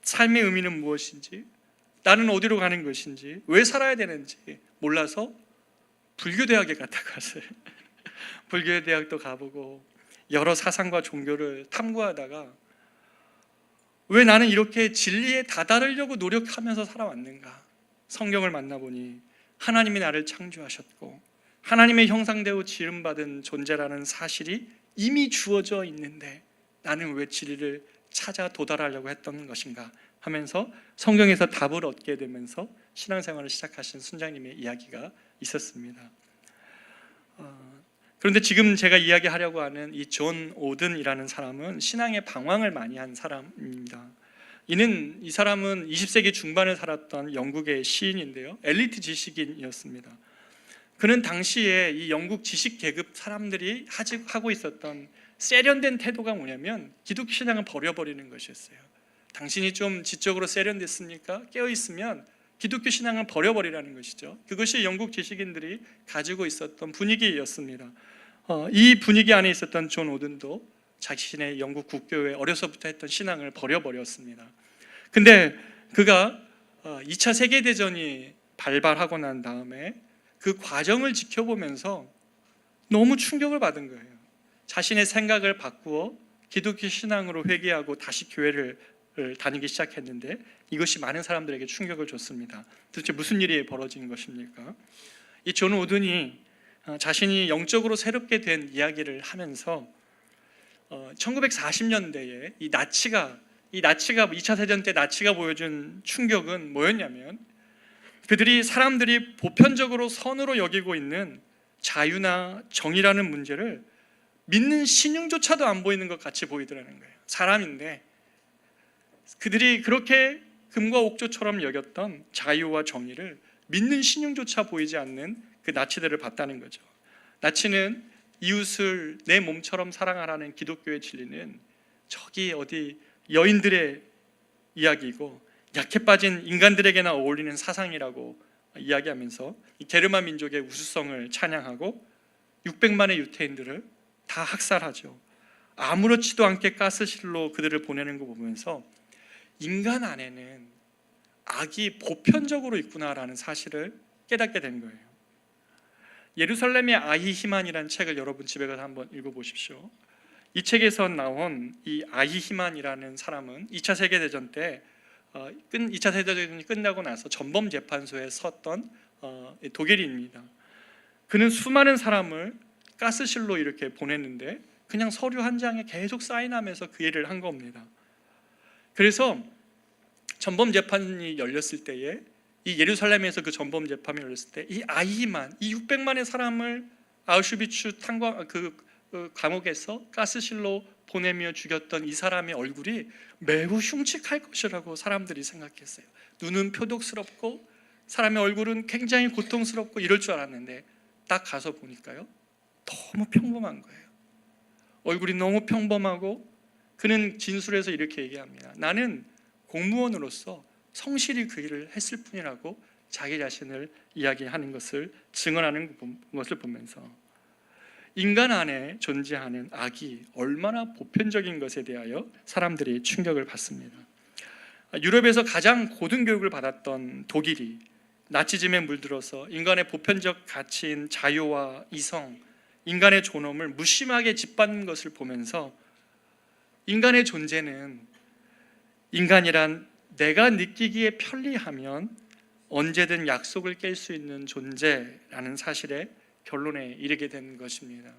삶의 의미는 무엇인지? 나는 어디로 가는 것인지? 왜 살아야 되는지 몰라서 불교대학에 갔다 갔어요. 불교대학도 가보고 여러 사상과 종교를 탐구하다가 왜 나는 이렇게 진리에 다다르려고 노력하면서 살아왔는가? 성경을 만나보니 하나님이 나를 창조하셨고 하나님의 형상되어 지음받은 존재라는 사실이 이미 주어져 있는데 나는 왜 진리를 찾아 도달하려고 했던 것인가 하면서 성경에서 답을 얻게 되면서 신앙생활을 시작하신 순장님의 이야기가 있었습니다. 그런데 지금 제가 이야기하려고 하는 이 존 오든이라는 사람은 신앙의 방황을 많이 한 사람입니다. 이 사람은 20세기 중반에 살았던 영국의 시인인데요, 엘리트 지식인이었습니다. 그는 당시에 이 영국 지식 계급 사람들이 하고 있었던 세련된 태도가 뭐냐면 기독교 신앙을 버려버리는 것이었어요. 당신이 좀 지적으로 세련됐습니까? 깨어있으면 기독교 신앙을 버려버리라는 것이죠. 그것이 영국 지식인들이 가지고 있었던 분위기였습니다. 이 분위기 안에 있었던 존 오든도 자신의 영국 국교에 어려서부터 했던 신앙을 버려버렸습니다. 근데 그가 2차 세계대전이 발발하고 난 다음에 그 과정을 지켜보면서 너무 충격을 받은 거예요. 자신의 생각을 바꾸어 기독교 신앙으로 회개하고 다시 교회를 다니기 시작했는데 이것이 많은 사람들에게 충격을 줬습니다. 도대체 무슨 일이 벌어진 것입니까? 이 존 오든이 자신이 영적으로 새롭게 된 이야기를 하면서 1940년대에 이 나치가 2차 세전 때 나치가 보여준 충격은 뭐였냐면 그들이 사람들이 보편적으로 선으로 여기고 있는 자유나 정의라는 문제를 믿는 신용조차도 안 보이는 것 같이 보이더라는 거예요. 사람인데 그들이 그렇게 금과 옥조처럼 여겼던 자유와 정의를 믿는 신용조차 보이지 않는 그 나치들을 봤다는 거죠. 나치는 이웃을 내 몸처럼 사랑하라는 기독교의 진리는 저기 어디 여인들의 이야기이고 약해 빠진 인간들에게나 어울리는 사상이라고 이야기하면서 이 게르만 민족의 우수성을 찬양하고 600만의 유태인들을 다 학살하죠. 아무렇지도 않게 가스실로 그들을 보내는 거 보면서 인간 안에는 악이 보편적으로 있구나라는 사실을 깨닫게 된 거예요. 예루살렘의 아히히만이라는 책을 여러분 집에 가서 한번 읽어보십시오. 이 책에서 나온 이 아히히만이라는 사람은 2차 세계대전 때 2차 세계대전이 끝나고 나서 전범재판소에 섰던 독일인입니다. 그는 수많은 사람을 가스실로 이렇게 보냈는데 그냥 서류 한 장에 계속 사인하면서 그 일을 한 겁니다. 그래서 전범재판이 열렸을 때에 이 예루살렘에서 그 전범재판이 열렸을 때 이 아히만, 이 600만의 사람을 아우슈비츠 탄광 감옥에서 가스실로 보내며 죽였던 이 사람의 얼굴이 매우 흉측할 것이라고 사람들이 생각했어요. 눈은 표독스럽고 사람의 얼굴은 굉장히 고통스럽고 이럴 줄 알았는데 딱 가서 보니까요 너무 평범한 거예요. 얼굴이 너무 평범하고 그는 진술에서 이렇게 얘기합니다. 나는 공무원으로서 성실히 그 일을 했을 뿐이라고 자기 자신을 이야기하는 것을 증언하는 것을 보면서 인간 안에 존재하는 악이 얼마나 보편적인 것에 대하여 사람들이 충격을 받습니다. 유럽에서 가장 고등교육을 받았던 독일이 나치즘에 물들어서 인간의 보편적 가치인 자유와 이성, 인간의 존엄을 무심하게 짓밟는 것을 보면서 인간의 존재는 인간이란 내가 느끼기에 편리하면 언제든 약속을 깰 수 있는 존재라는 사실에 결론에 이르게 된 것입니다.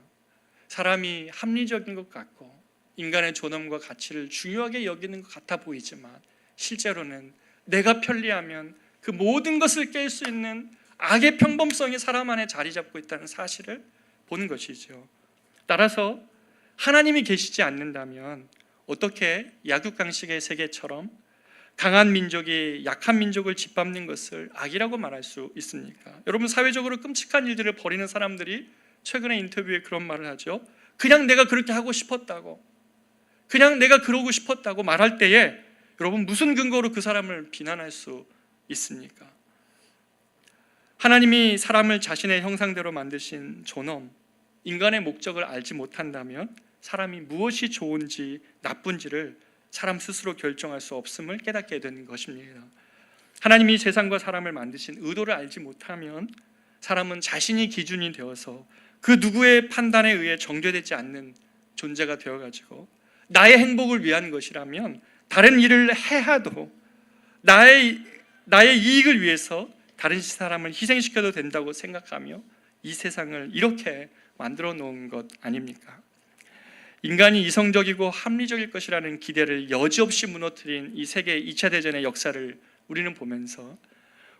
사람이 합리적인 것 같고 인간의 존엄과 가치를 중요하게 여기는 것 같아 보이지만 실제로는 내가 편리하면 그 모든 것을 깰 수 있는 악의 평범성이 사람 안에 자리 잡고 있다는 사실을 보는 것이죠. 따라서 하나님이 계시지 않는다면 어떻게 약육강식의 세계처럼 강한 민족이 약한 민족을 짓밟는 것을 악이라고 말할 수 있습니까? 여러분, 사회적으로 끔찍한 일들을 벌이는 사람들이 최근에 인터뷰에 그런 말을 하죠. 그냥 내가 그렇게 하고 싶었다고, 그냥 내가 그러고 싶었다고 말할 때에 여러분 무슨 근거로 그 사람을 비난할 수 있습니까? 하나님이 사람을 자신의 형상대로 만드신 존엄, 인간의 목적을 알지 못한다면 사람이 무엇이 좋은지 나쁜지를 사람 스스로 결정할 수 없음을 깨닫게 되는 것입니다. 하나님이 세상과 사람을 만드신 의도를 알지 못하면 사람은 자신이 기준이 되어서 그 누구의 판단에 의해 정죄되지 않는 존재가 되어가지고 나의 행복을 위한 것이라면 다른 일을 해야도 나의 이익을 위해서 다른 사람을 희생시켜도 된다고 생각하며 이 세상을 이렇게 만들어 놓은 것 아닙니까? 인간이 이성적이고 합리적일 것이라는 기대를 여지없이 무너뜨린 이 세계 2차 대전의 역사를 우리는 보면서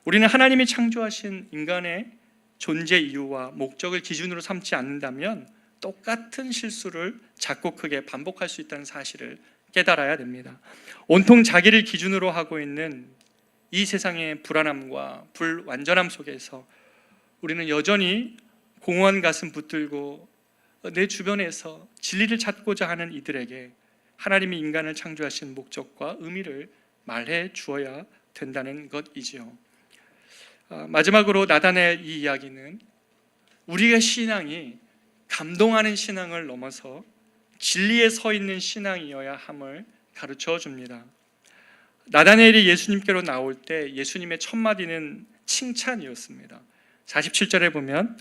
우리는 하나님이 창조하신 인간의 존재 이유와 목적을 기준으로 삼지 않는다면 똑같은 실수를 작고 크게 반복할 수 있다는 사실을 깨달아야 됩니다. 온통 자기를 기준으로 하고 있는 이 세상의 불안함과 불완전함 속에서 우리는 여전히 공허한 가슴 붙들고 내 주변에서 진리를 찾고자 하는 이들에게 하나님이 인간을 창조하신 목적과 의미를 말해 주어야 된다는 것이지요. 마지막으로 나다나엘 이 이야기는 우리의 신앙이 감동하는 신앙을 넘어서 진리에 서 있는 신앙이어야 함을 가르쳐 줍니다. 나다나엘이 예수님께로 나올 때 예수님의 첫 마디는 칭찬이었습니다. 47절에 보면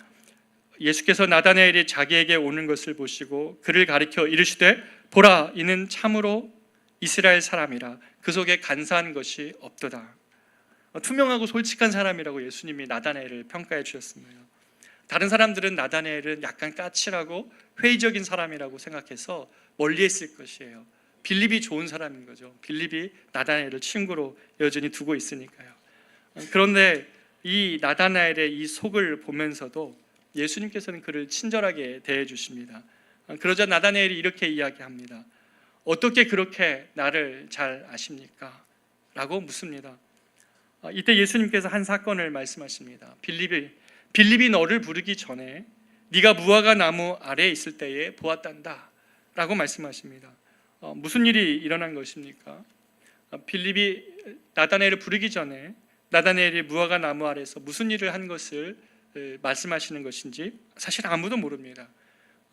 예수께서 나다나엘이 자기에게 오는 것을 보시고 그를 가리켜 이르시되 보라, 이는 참으로 이스라엘 사람이라 그 속에 간사한 것이 없도다. 투명하고 솔직한 사람이라고 예수님이 나다나엘을 평가해 주셨습니다. 다른 사람들은 나다나엘은 약간 까칠하고 회의적인 사람이라고 생각해서 멀리했을 것이에요. 빌립이 좋은 사람인 거죠. 빌립이 나다나엘을 친구로 여전히 두고 있으니까요. 그런데 이 나다나엘의 이 속을 보면서도 예수님께서는 그를 친절하게 대해 주십니다. 그러자 나다나엘이 이렇게 이야기합니다. 어떻게 그렇게 나를 잘 아십니까? 라고 묻습니다. 이때 예수님께서 한 사건을 말씀하십니다. 빌립이 너를 부르기 전에 네가 무화과 나무 아래에 있을 때에 보았단다 라고 말씀하십니다. 무슨 일이 일어난 것입니까? 빌립이 나다나엘을 부르기 전에 나다나엘이 무화과 나무 아래에서 무슨 일을 한 것을 말씀하시는 것인지 사실 아무도 모릅니다.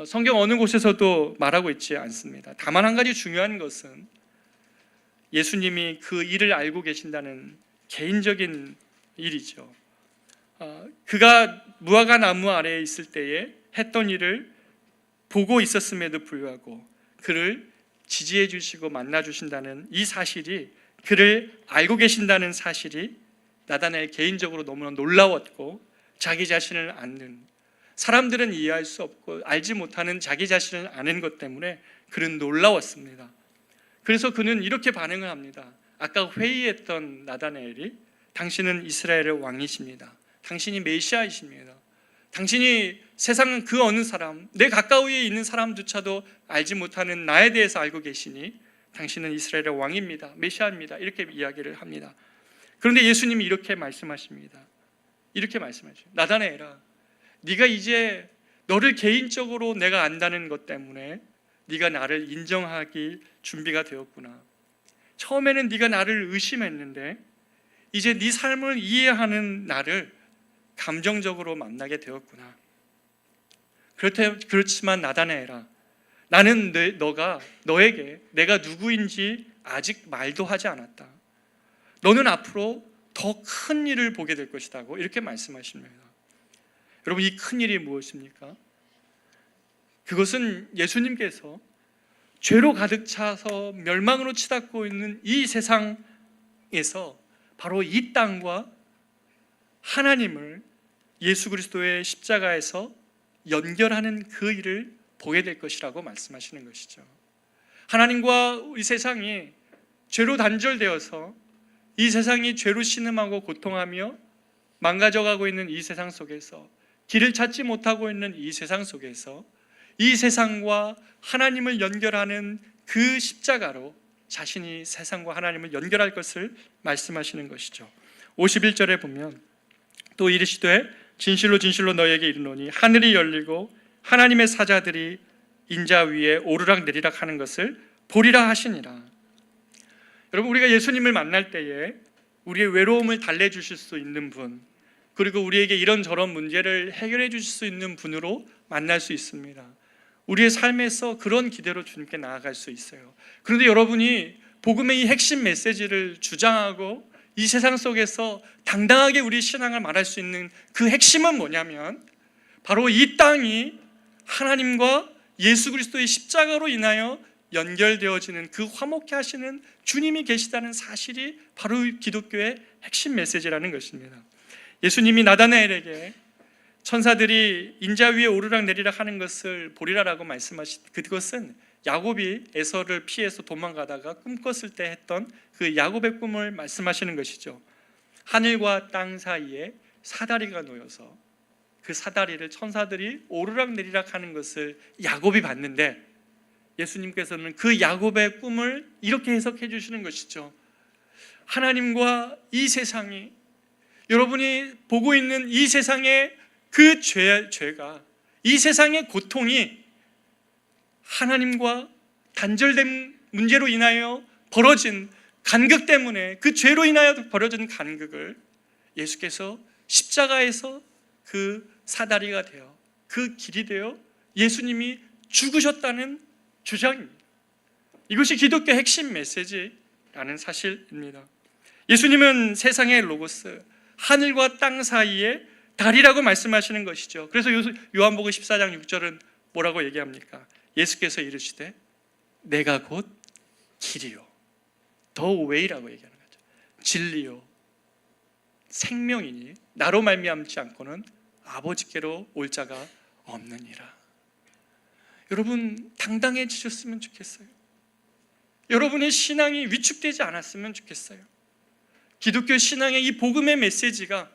성경 어느 곳에서도 말하고 있지 않습니다. 다만 한 가지 중요한 것은 예수님이 그 일을 알고 계신다는 개인적인 일이죠. 그가 무화과 나무 아래에 있을 때에 했던 일을 보고 있었음에도 불구하고 그를 지지해 주시고 만나 주신다는 이 사실이, 그를 알고 계신다는 사실이 나다나엘 개인적으로 너무나 놀라웠고, 자기 자신을 아는, 사람들은 이해할 수 없고 알지 못하는 자기 자신을 아는 것 때문에 그는 놀라웠습니다. 그래서 그는 이렇게 반응을 합니다. 아까 회의했던 나다나엘이 당신은 이스라엘의 왕이십니다. 당신이 메시아이십니다. 당신이 세상 그 어느 사람, 내 가까이에 있는 사람조차도 알지 못하는 나에 대해서 알고 계시니 당신은 이스라엘의 왕입니다. 메시아입니다. 이렇게 이야기를 합니다. 그런데 예수님이 이렇게 말씀하십니다. 이렇게 말씀하죠. 나다나엘아, 네가 이제 너를 개인적으로 내가 안다는 것 때문에 네가 나를 인정하기 준비가 되었구나. 처음에는 네가 나를 의심했는데 이제 네 삶을 이해하는 나를 감정적으로 만나게 되었구나. 그렇지만 나다나엘아, 나는 너에게 내가 누구인지 아직 말도 하지 않았다. 너는 앞으로 더 큰 일을 보게 될 것이라고 이렇게 말씀하십니다. 여러분, 이 큰 일이 무엇입니까? 그것은 예수님께서 죄로 가득 차서 멸망으로 치닫고 있는 이 세상에서 바로 이 땅과 하나님을 예수 그리스도의 십자가에서 연결하는 그 일을 보게 될 것이라고 말씀하시는 것이죠. 하나님과 이 세상이 죄로 단절되어서 이 세상이 죄로 신음하고 고통하며 망가져가고 있는 이 세상 속에서, 길을 찾지 못하고 있는 이 세상 속에서 이 세상과 하나님을 연결하는 그 십자가로 자신이 세상과 하나님을 연결할 것을 말씀하시는 것이죠. 51절에 보면 또 이르시되 진실로 진실로 너희에게 이르노니 하늘이 열리고 하나님의 사자들이 인자 위에 오르락 내리락 하는 것을 보리라 하시니라. 여러분, 우리가 예수님을 만날 때에 우리의 외로움을 달래주실 수 있는 분, 그리고 우리에게 이런저런 문제를 해결해 주실 수 있는 분으로 만날 수 있습니다. 우리의 삶에서 그런 기대로 주님께 나아갈 수 있어요. 그런데 여러분이 복음의 이 핵심 메시지를 주장하고 이 세상 속에서 당당하게 우리 신앙을 말할 수 있는 그 핵심은 뭐냐면 바로 이 땅이 하나님과 예수 그리스도의 십자가로 인하여 연결되어지는 그 화목케 하시는 주님이 계시다는 사실이 바로 기독교의 핵심 메시지라는 것입니다. 예수님이 나다나엘에게 천사들이 인자 위에 오르락 내리락 하는 것을 보리라라고 말씀하신 그것은 야곱이 에서를 피해서 도망가다가 꿈 꿨을 때 했던 그 야곱의 꿈을 말씀하시는 것이죠. 하늘과 땅 사이에 사다리가 놓여서 그 사다리를 천사들이 오르락 내리락 하는 것을 야곱이 봤는데, 예수님께서는 그 야곱의 꿈을 이렇게 해석해 주시는 것이죠. 하나님과 이 세상이, 여러분이 보고 있는 이 세상의 그 죄가, 이 세상의 고통이 하나님과 단절된 문제로 인하여 벌어진 간극 때문에, 그 죄로 인하여 벌어진 간극을 예수께서 십자가에서 그 사다리가 되어 그 길이 되어 예수님이 죽으셨다는 주장입니다. 이것이 기독교 핵심 메시지라는 사실입니다. 예수님은 세상의 로고스, 하늘과 땅 사이에 달이라고 말씀하시는 것이죠. 그래서 요한복음 14장 6절은 뭐라고 얘기합니까? 예수께서 이르시되 내가 곧 길이요 더 웨이라고 얘기하는 거죠. 진리요 생명이니 나로 말미암지 않고는 아버지께로 올 자가 없느니라. 여러분 당당해지셨으면 좋겠어요. 여러분의 신앙이 위축되지 않았으면 좋겠어요. 기독교 신앙의 이 복음의 메시지가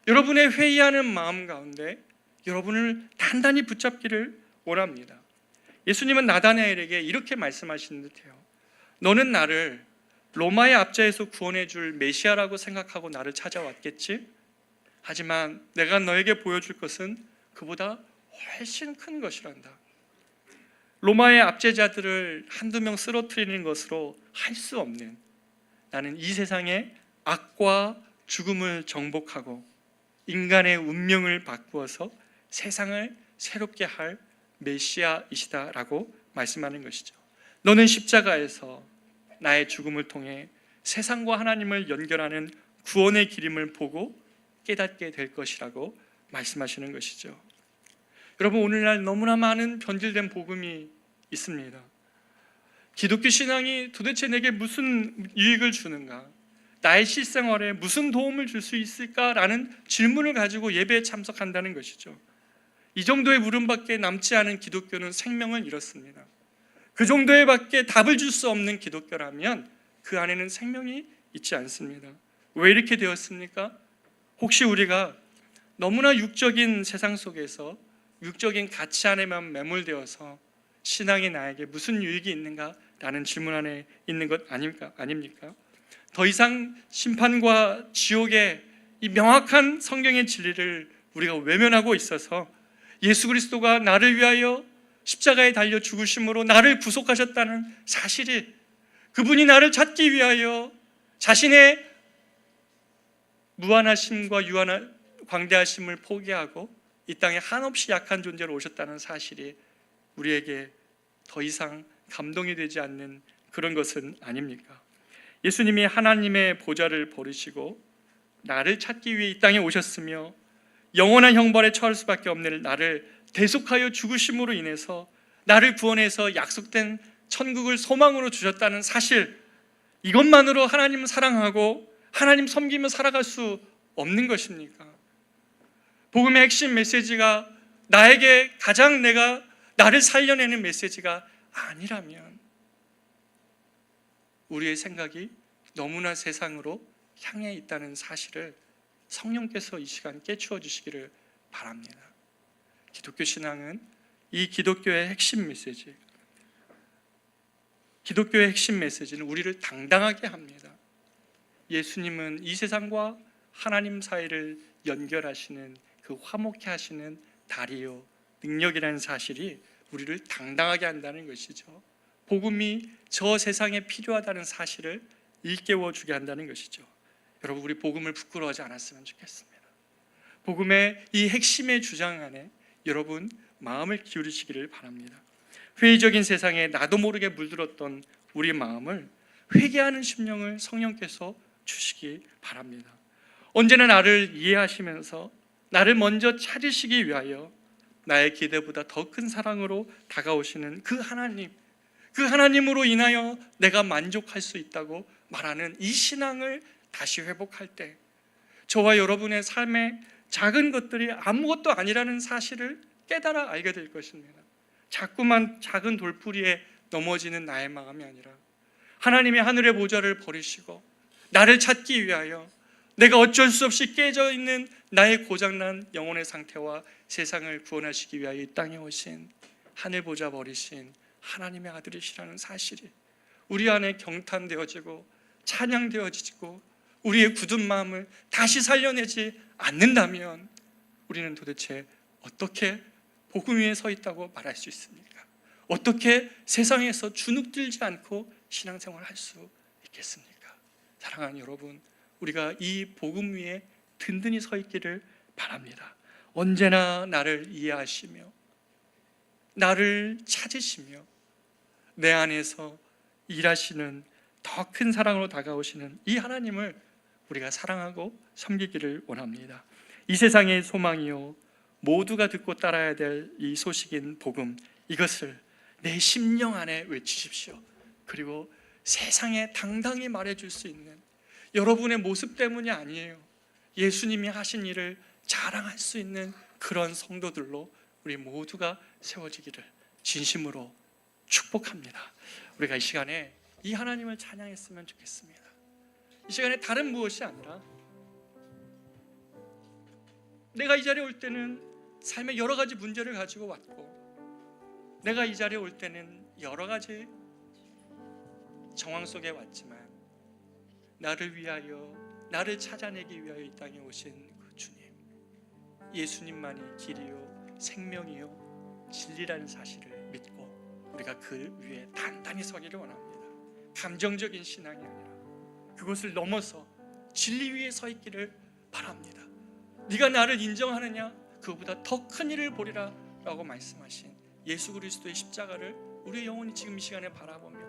여러분의 회의하는 마음 가운데 여러분을 단단히 붙잡기를 원합니다. 예수님은 나다나엘에게 이렇게 말씀하신 듯해요. 너는 나를 로마의 압제에서 구원해 줄 메시아라고 생각하고 나를 찾아왔겠지? 하지만 내가 너에게 보여줄 것은 그보다 훨씬 큰 것이란다. 로마의 압제자들을 한두 명 쓰러뜨리는 것으로 할 수 없는, 나는 이 세상의 악과 죽음을 정복하고 인간의 운명을 바꾸어서 세상을 새롭게 할 메시아이시다라고 말씀하는 것이죠. 너는 십자가에서 나의 죽음을 통해 세상과 하나님을 연결하는 구원의 길임을 보고 깨닫게 될 것이라고 말씀하시는 것이죠. 여러분, 오늘날 너무나 많은 변질된 복음이 있습니다. 기독교 신앙이 도대체 내게 무슨 유익을 주는가? 나의 실생활에 무슨 도움을 줄 수 있을까라는 질문을 가지고 예배에 참석한다는 것이죠. 이 정도의 물음밖에 남지 않은 기독교는 생명을 잃었습니다. 그 정도의 밖에 답을 줄 수 없는 기독교라면 그 안에는 생명이 있지 않습니다. 왜 이렇게 되었습니까? 혹시 우리가 너무나 육적인 세상 속에서 육적인 가치 안에만 매몰되어서 신앙이 나에게 무슨 유익이 있는가라는 질문 안에 있는 것 아닙니까? 더 이상 심판과 지옥의 이 명확한 성경의 진리를 우리가 외면하고 있어서 예수 그리스도가 나를 위하여 십자가에 달려 죽으심으로 나를 구속하셨다는 사실이, 그분이 나를 찾기 위하여 자신의 무한하심과 광대하심을 포기하고 이 땅에 한없이 약한 존재로 오셨다는 사실이 우리에게 더 이상 감동이 되지 않는 그런 것은 아닙니까? 예수님이 하나님의 보좌를 버리시고 나를 찾기 위해 이 땅에 오셨으며 영원한 형벌에 처할 수밖에 없는 나를 대속하여 죽으심으로 인해서 나를 구원해서 약속된 천국을 소망으로 주셨다는 사실, 이것만으로 하나님을 사랑하고 하나님 섬기며 살아갈 수 없는 것입니까? 복음의 핵심 메시지가 나에게 가장 나를 살려내는 메시지가 아니라면 우리의 생각이 너무나 세상으로 향해 있다는 사실을 성령께서 이 시간 깨추어 주시기를 바랍니다. 기독교 신앙은 이 기독교의 핵심 메시지, 기독교의 핵심 메시지는 우리를 당당하게 합니다. 예수님은 이 세상과 하나님 사이를 연결하시는 그 화목케 하시는 다리요 능력이라는 사실이 우리를 당당하게 한다는 것이죠. 복음이 저 세상에 필요하다는 사실을 일깨워 주게 한다는 것이죠. 여러분, 우리 복음을 부끄러워하지 않았으면 좋겠습니다. 복음의 이 핵심의 주장 안에 여러분 마음을 기울이시기를 바랍니다. 회의적인 세상에 나도 모르게 물들었던 우리 마음을 회개하는 심령을 성령께서 주시기 바랍니다. 언제나 나를 이해하시면서 나를 먼저 찾으시기 위하여 나의 기대보다 더 큰 사랑으로 다가오시는 그 하나님으로 인하여 내가 만족할 수 있다고 말하는 이 신앙을 다시 회복할 때 저와 여러분의 삶의 작은 것들이 아무것도 아니라는 사실을 깨달아 알게 될 것입니다. 자꾸만 작은 돌뿌리에 넘어지는 나의 마음이 아니라 하나님의 하늘의 보좌를 버리시고 나를 찾기 위하여 내가 어쩔 수 없이 깨져 있는 나의 고장난 영혼의 상태와 세상을 구원하시기 위하여 이 땅에 오신 하늘 보좌 버리신 하나님의 아들이시라는 사실이 우리 안에 경탄되어지고 찬양되어지고 우리의 굳은 마음을 다시 살려내지 않는다면 우리는 도대체 어떻게 복음 위에 서 있다고 말할 수 있습니까? 어떻게 세상에서 주눅들지 않고 신앙생활을 할 수 있겠습니까? 사랑하는 여러분, 우리가 이 복음 위에 든든히 서 있기를 바랍니다. 언제나 나를 이해하시며 나를 찾으시며 내 안에서 일하시는 더 큰 사랑으로 다가오시는 이 하나님을 우리가 사랑하고 섬기기를 원합니다. 이 세상의 소망이요 모두가 듣고 따라야 될 이 소식인 복음, 이것을 내 심령 안에 외치십시오. 그리고 세상에 당당히 말해줄 수 있는 여러분의 모습 때문이 아니에요. 예수님이 하신 일을 자랑할 수 있는 그런 성도들로 우리 모두가 세워지기를 진심으로 축복합니다. 우리가 이 시간에 이 하나님을 찬양했으면 좋겠습니다. 이 시간에 다른 무엇이 아니라 내가 이 자리에 올 때는 삶의 여러 가지 문제를 가지고 왔고, 내가 이 자리에 올 때는 여러 가지 정황 속에 왔지만 나를 위하여, 나를 찾아내기 위하여 이 땅에 오신 그 주님, 예수님만이 길이요 생명이요 진리라는 사실을 믿고 우리가 그 위에 단단히 서기를 원합니다. 감정적인 신앙이 아니라 그것을 넘어서 진리 위에 서 있기를 바랍니다. 네가 나를 인정하느냐? 그것보다 더 큰 일을 보리라 라고 말씀하신 예수 그리스도의 십자가를 우리의 영혼이 지금 이 시간에 바라보며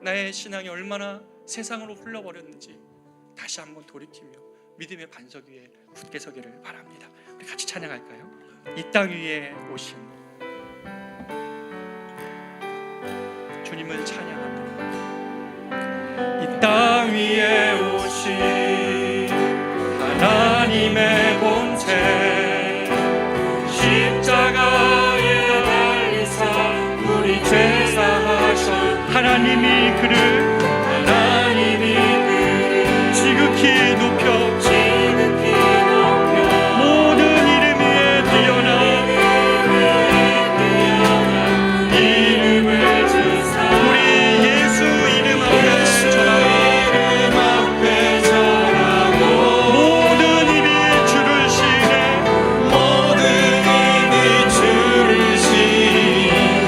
나의 신앙이 얼마나 세상으로 흘러버렸는지 다시 한번 돌이키며 믿음의 반석 위에 굳게 서기를 바랍니다. 우리 같이 찬양할까요? 이 땅 위에 오신 주님을 찬양합니다. 이 땅 위에 오신 하나님의 본체, 십자가에 달리사 우리 죄 사하신 하나님이 그를 지극히 높여 모든 이름 위에 뛰어나 이름을 주사 우리 예수 이름 앞에 절하고 모든 입이 주를 시네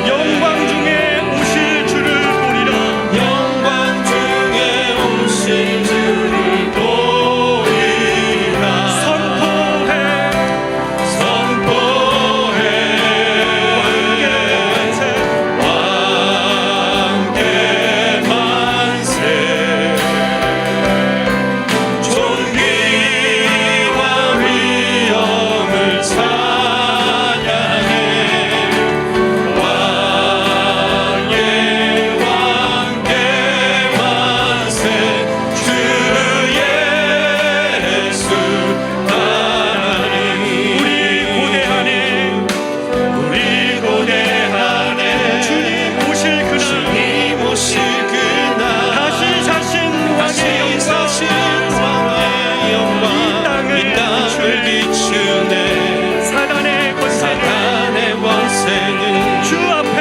영광 중에 오실 주를 보리라 영광 중에 오실 주를 보리라 선포해 왕께 만세 존귀와 위엄을 찬양해 왕께 만세 주 예수 하나님 우리 고대하네 주님 오실 그날 다시 자신 왕의 영광 이 땅을 비추네 사단의 권세는 주 앞에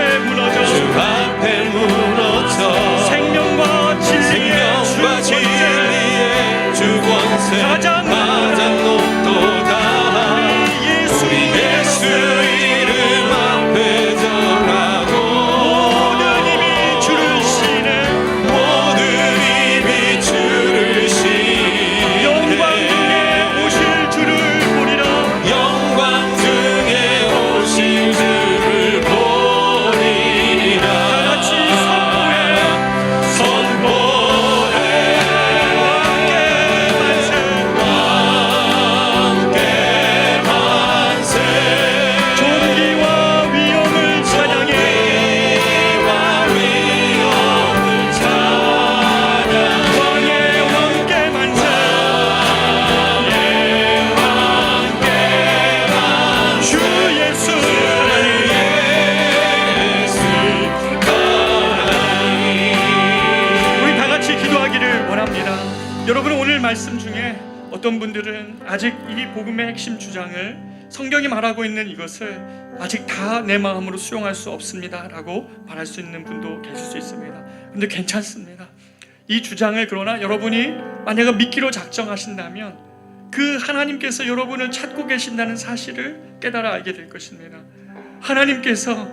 무너져 생명과 진리의 주 권세 가장 높도다 우리 예수 이름 앞에 절하고 모든 입이 주를 시네 영광 중에 오실 주를 보리라 영광 중에 오실 주를 보리라 다 같이 선포해 왕께 만세 존귀와 위엄을 찬양해 왕께 만세 주 예수 우리 다 같이 기도하기를 원합니다. 여러분 오늘 말씀 중에 어떤 분들은 아직 이 복음의 핵심 주장을 성경이 말하고 있는 이것을 아직 다 내 마음으로 수용할 수 없습니다 라고 말할 수 있는 분도 계실 수 있습니다. 근데 괜찮습니다. 이 주장을 그러나 여러분이 만약에 믿기로 작정하신다면 그 하나님께서 여러분을 찾고 계신다는 사실을 깨달아 알게 될 것입니다. 하나님께서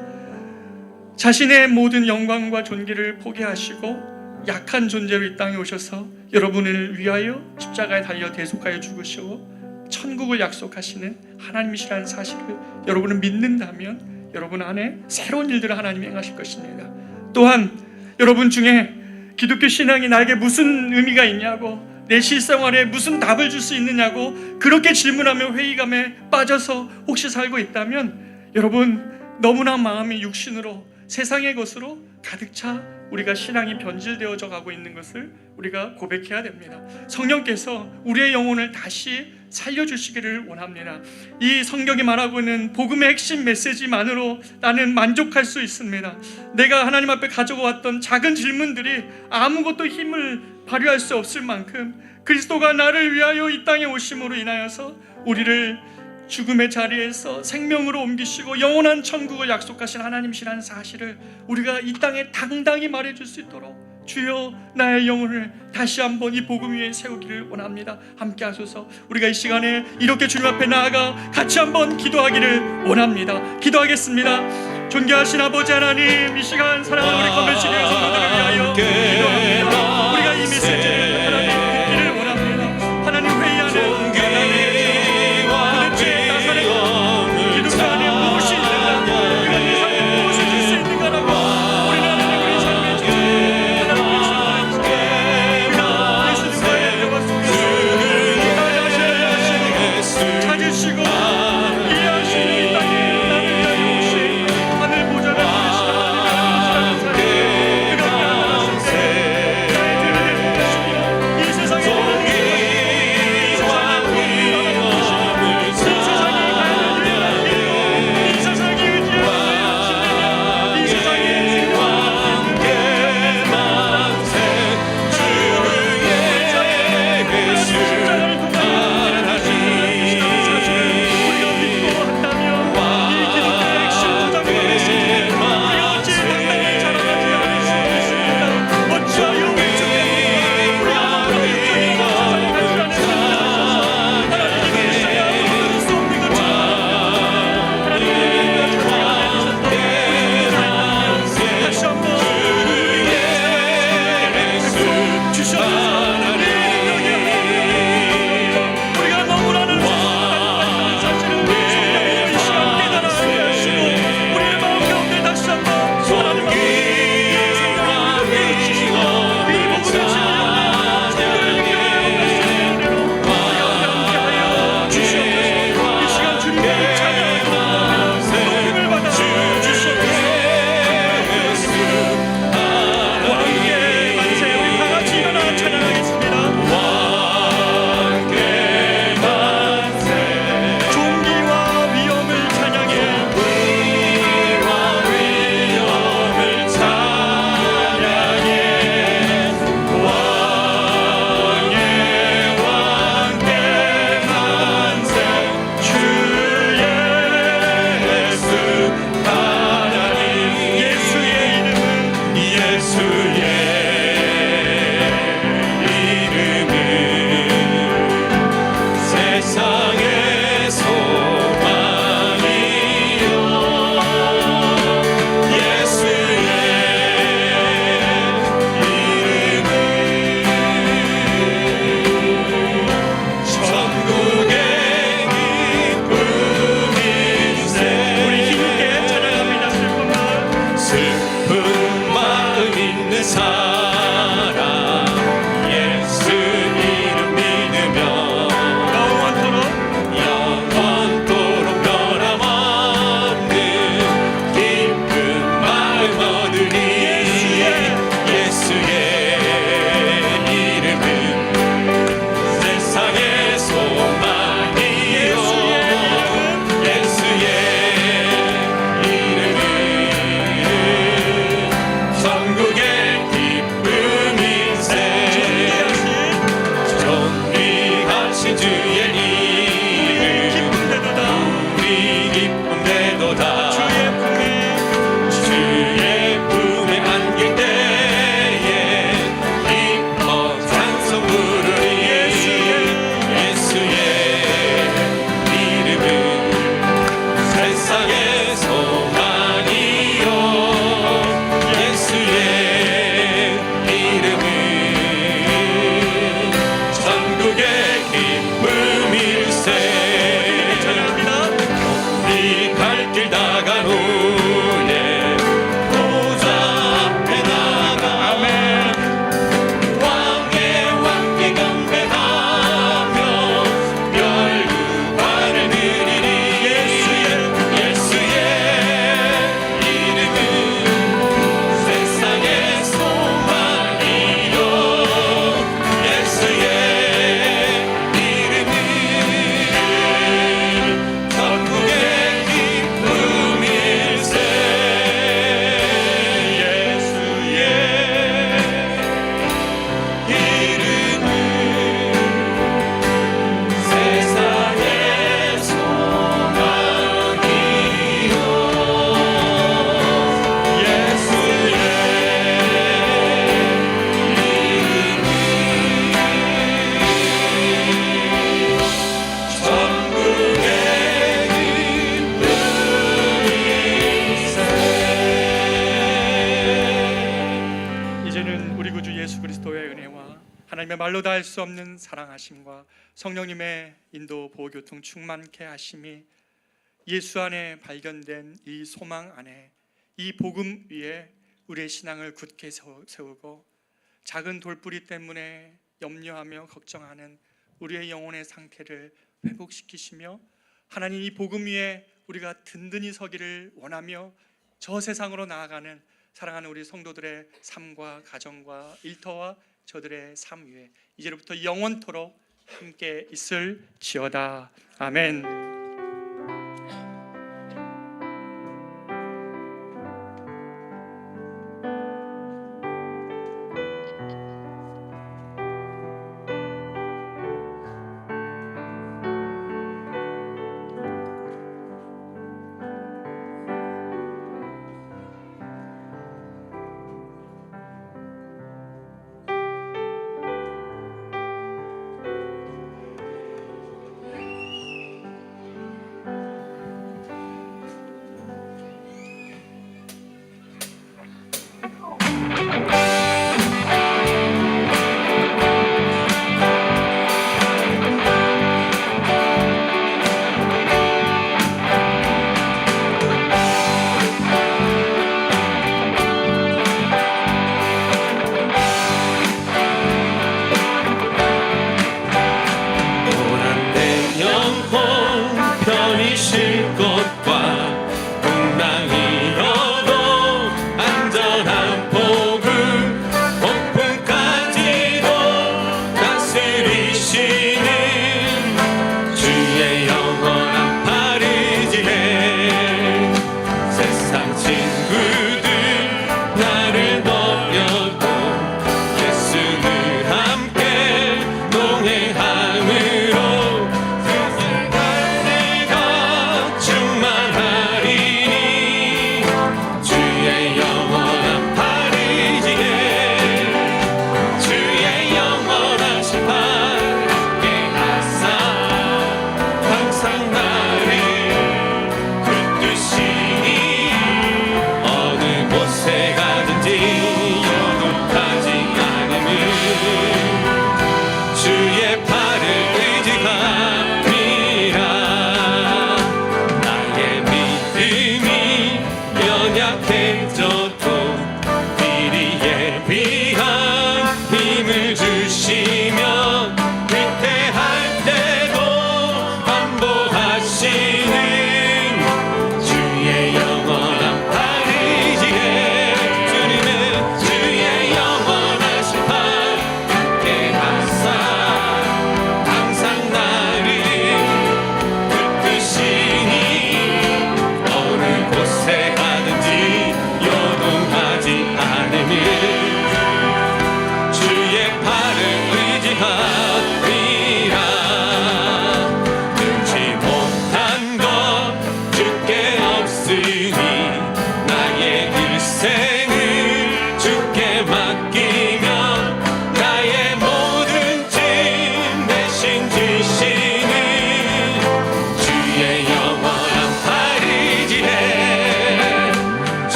자신의 모든 영광과 존귀를 포기하시고 약한 존재로 이 땅에 오셔서 여러분을 위하여 십자가에 달려 대속하여 죽으시고 천국을 약속하시는 하나님이시라는 사실을 여러분은 믿는다면 여러분 안에 새로운 일들을 하나님이 행하실 것입니다. 또한 여러분 중에 기독교 신앙이 나에게 무슨 의미가 있냐고, 내 실생활에 무슨 답을 줄 수 있느냐고 그렇게 질문하며 회의감에 빠져서 혹시 살고 있다면 여러분 너무나 마음이 육신으로 세상의 것으로 가득 차 우리가 신앙이 변질되어져 가고 있는 것을 우리가 고백해야 됩니다. 성령께서 우리의 영혼을 다시 살려주시기를 원합니다. 이 성경이 말하고 있는 복음의 핵심 메시지만으로 나는 만족할 수 있습니다. 내가 하나님 앞에 가지고 왔던 작은 질문들이 아무것도 힘을 발휘할 수 없을 만큼 그리스도가 나를 위하여 이 땅에 오심으로 인하여서 우리를 죽음의 자리에서 생명으로 옮기시고 영원한 천국을 약속하신 하나님이시라는 사실을 우리가 이 땅에 당당히 말해줄 수 있도록 주여 나의 영혼을 다시 한번 이 복음 위에 세우기를 원합니다. 함께 하소서. 우리가 이 시간에 이렇게 주님 앞에 나아가 같이 한번 기도하기를 원합니다. 기도하겠습니다. 존귀하신 아버지 하나님, 이 시간 사랑하는 우리 건널시계 성도들을 위하여 기도합니다. 우리가 이 메시지를 하나님 듣기를 원합니다. 하나님 회의하는 주의 품에 하나님의 말로 다 할 수 없는 사랑하심과 성령님의 인도 보호교통 충만케 하심이 예수 안에 발견된 이 소망 안에, 이 복음 위에 우리의 신앙을 굳게 세우고 작은 돌뿌리 때문에 염려하며 걱정하는 우리의 영혼의 상태를 회복시키시며, 하나님 이 복음 위에 우리가 든든히 서기를 원하며 저 세상으로 나아가는 사랑하는 우리 성도들의 삶과 가정과 일터와 저들의 삶 위에 이제로부터 영원토록 함께 있을지어다. 아멘.